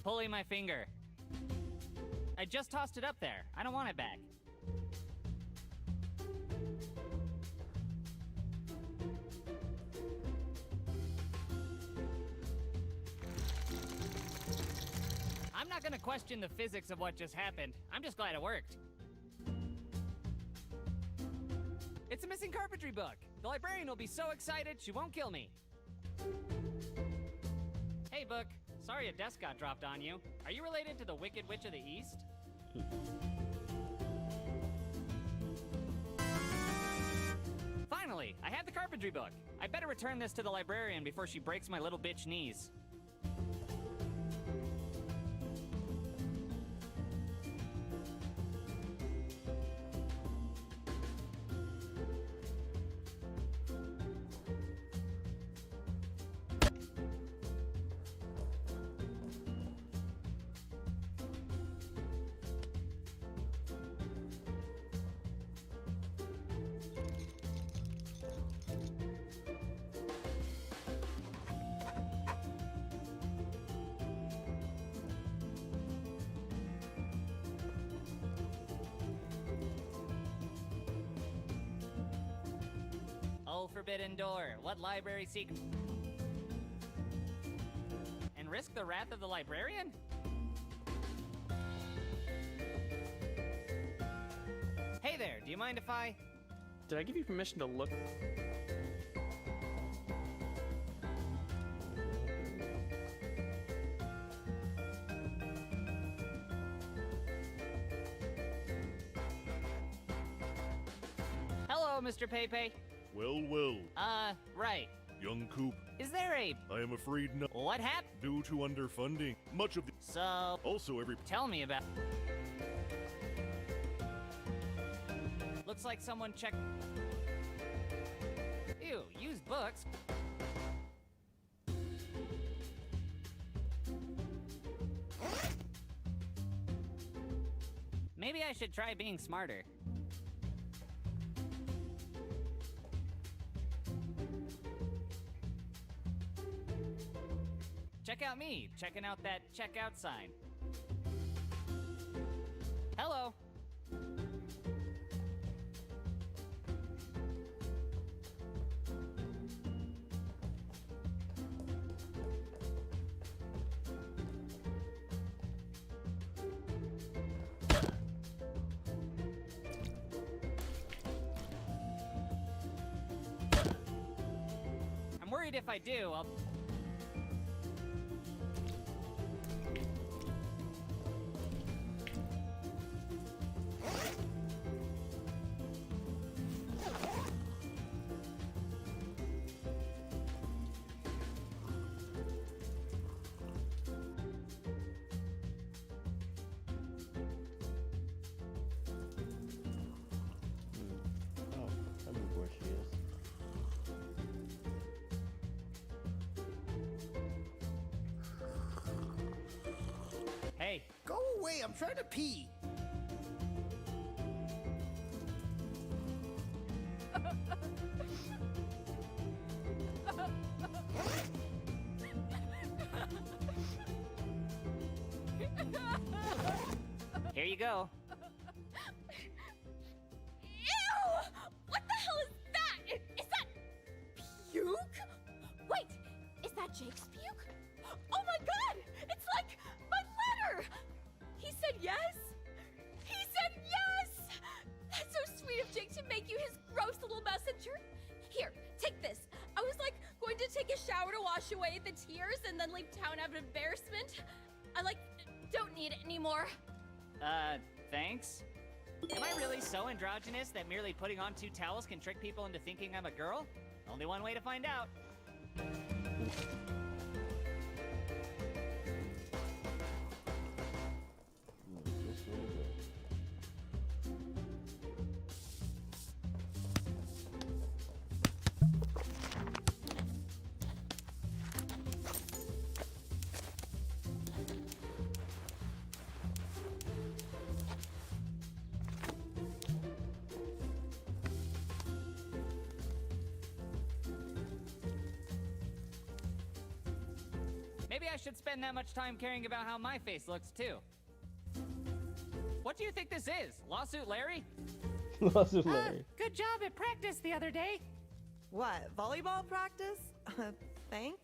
Pulling my finger. I just tossed it up there. I don't want it back. I'm not gonna question the physics of what just happened. I'm just glad it worked. It's a missing carpentry book. The librarian will be so excited she won't kill me. Hey, book. Sorry a desk got dropped on you. Are you related to the Wicked Witch of the East? Finally, I have the carpentry book. I better return this to the librarian before she breaks my little bitch knees. Oh, forbidden door. What library secret? And risk the wrath of the librarian? Hey there, do you mind if I... Did I give you permission to look? Hello, Mr. Pepe. Well. Right. Young Coop. Is there a... I am afraid not. What happened? Due to underfunding. Much of the... So... Also every... Tell me about... Looks like someone checked... Ew, used books. Maybe I should try being smarter. Check out me, checking out that checkout sign. Hello. I'm worried if I do, I'll... Oh, I remember where she is. Hey. Go away, I'm trying to pee. Here you go. Ew! What the hell is that? Is that puke? Wait, is that Jake's puke? Oh my god! It's like my letter! He said yes? He said yes! That's so sweet of Jake to make you his gross little messenger. Here, take this. I was like going to take a shower to wash away the tears and then leave town out of embarrassment. I don't need it anymore. Thanks? Am I really so androgynous that merely putting on 2 towels can trick people into thinking I'm a girl? Only one way to find out. Maybe I should spend that much time caring about how my face looks, too. What do you think this is? Lawsuit Larry? Lawsuit Larry. Good job at practice the other day. What, volleyball practice? Thanks?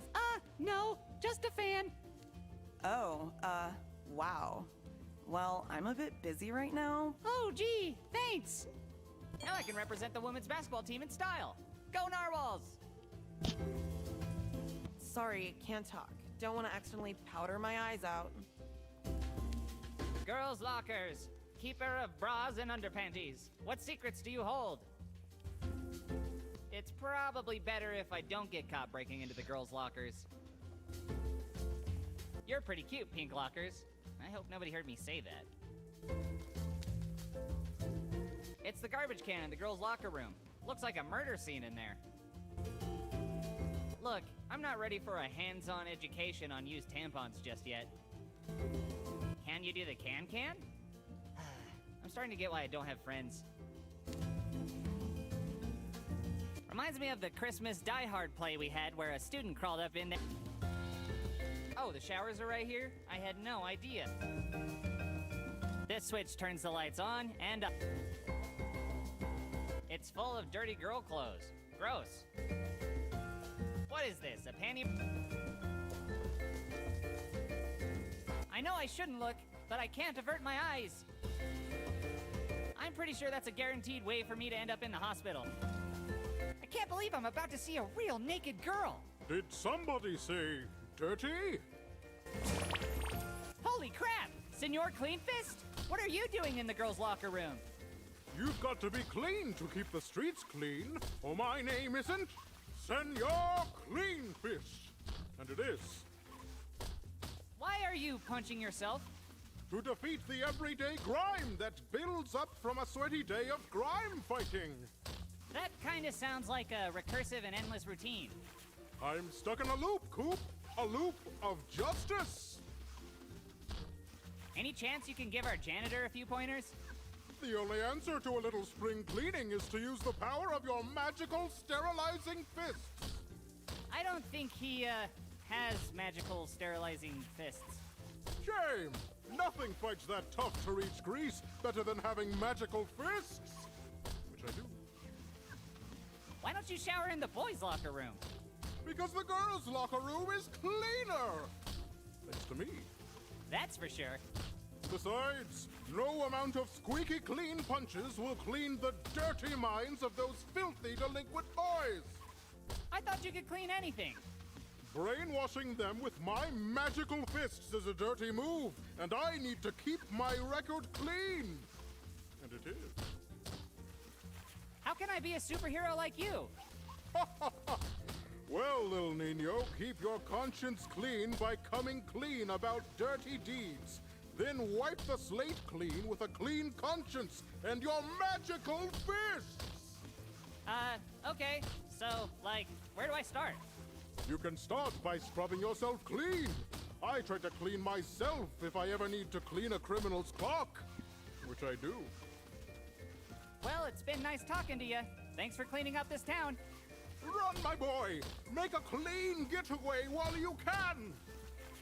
No, just a fan. Oh, wow. Well, I'm a bit busy right now. Oh, gee, thanks. Now I can represent the women's basketball team in style. Go Narwhals! Sorry, can't talk. Don't want to accidentally powder my eyes out. Girls' lockers. Keeper of bras and underpanties. What secrets do you hold? It's probably better if I don't get caught breaking into the girls' lockers. You're pretty cute, Pink Lockers. I hope nobody heard me say that. It's the garbage can in the girls' locker room. Looks like a murder scene in there. Look, I'm not ready for a hands-on education on used tampons just yet. Can you do the can-can? I'm starting to get why I don't have friends. Reminds me of the Christmas Die Hard play we had where a student crawled up in there. Oh, the showers are right here? I had no idea. This switch turns the lights on and up. It's full of dirty girl clothes. Gross. What is this, a panty? I know I shouldn't look, but I can't avert my eyes. I'm pretty sure that's a guaranteed way for me to end up in the hospital. I can't believe I'm about to see a real naked girl. Did somebody say dirty? Holy crap! Senor Clean Fist? What are you doing in the girls' locker room? You've got to be clean to keep the streets clean, or my name isn't Senor Clean Fist. And it is. Why are you punching yourself? To defeat the everyday grime that builds up from a sweaty day of grime fighting. That kinda sounds like a recursive and endless routine. I'm stuck in a loop, Coop. A loop of justice. Any chance you can give our janitor a few pointers? The only answer to a little spring cleaning is to use the power of your magical sterilizing fists. I don't think he, has magical sterilizing fists. Shame! Nothing fights that tough to reach grease better than having magical fists. Which I do. Why don't you shower in the boys' locker room? Because the girls' locker room is cleaner! Thanks to me. That's for sure. Besides, no amount of squeaky clean punches will clean the dirty minds of those filthy delinquent boys! I thought you could clean anything. Brainwashing them with my magical fists is a dirty move, and I need to keep my record clean. And it is. How can I be a superhero like you? Well, little Nino, keep your conscience clean by coming clean about dirty deeds. Then wipe the slate clean with a clean conscience and your magical fists! Okay. So, like, where do I start? You can start by scrubbing yourself clean. I try to clean myself if I ever need to clean a criminal's clock. Which I do. Well, it's been nice talking to you. Thanks for cleaning up this town. Run, my boy! Make a clean getaway while you can!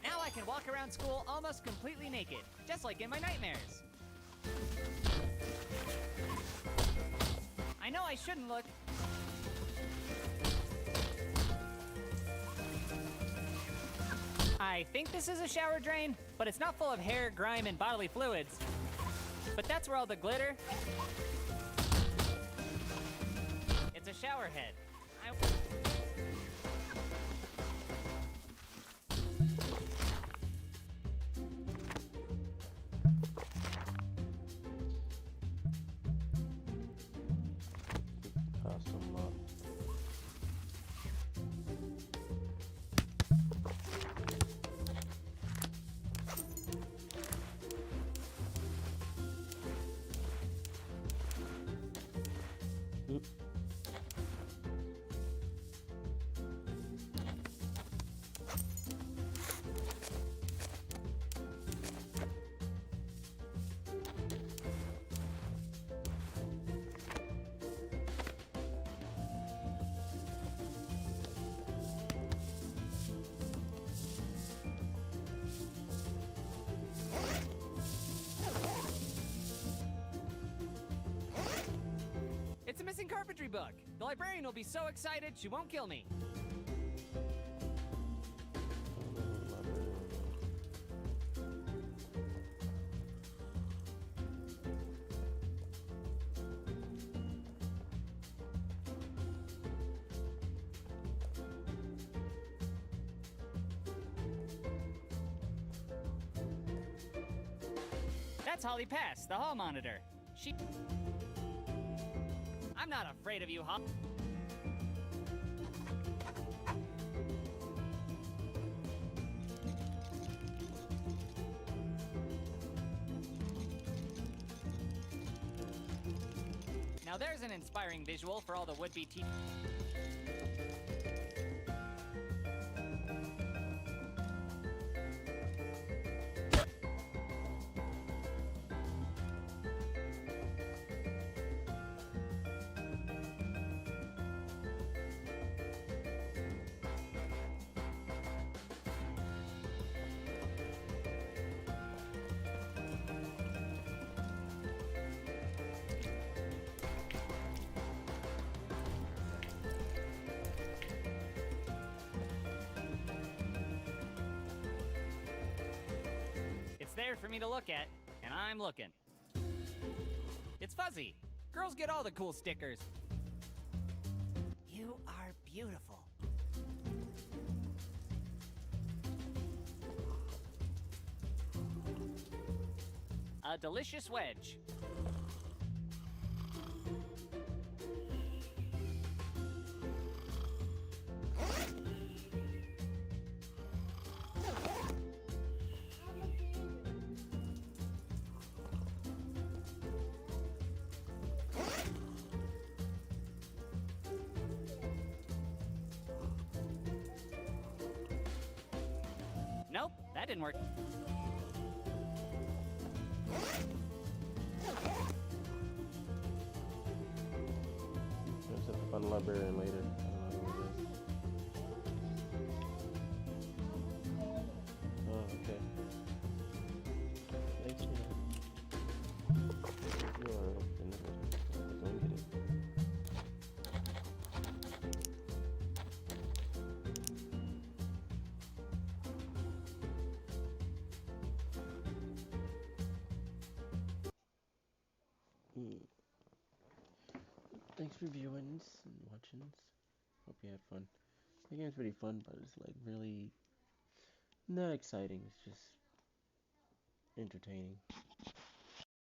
Now I can walk around school almost completely naked, just like in my nightmares. I know I shouldn't look. I think this is a shower drain, but it's not full of hair, grime, and bodily fluids. But that's where all the glitter... It's a shower head. amazing carpentry book. The librarian will be so excited she won't kill me. That's Holly Pass, the hall monitor. I'm not afraid of you, Holly. Now there's an inspiring visual for all the would-be teachers. There for me to look at, and I'm looking. It's fuzzy. Girls get all the cool stickers. You are beautiful. A delicious wedge. Nope, that didn't work. There's a fun librarian later. I don't know who it is. Oh, okay. Thanks for that. You are open. Go and get it. Thanks for viewing and watching. Hope you had fun. The game's pretty fun, but it's like really not exciting. It's just entertaining.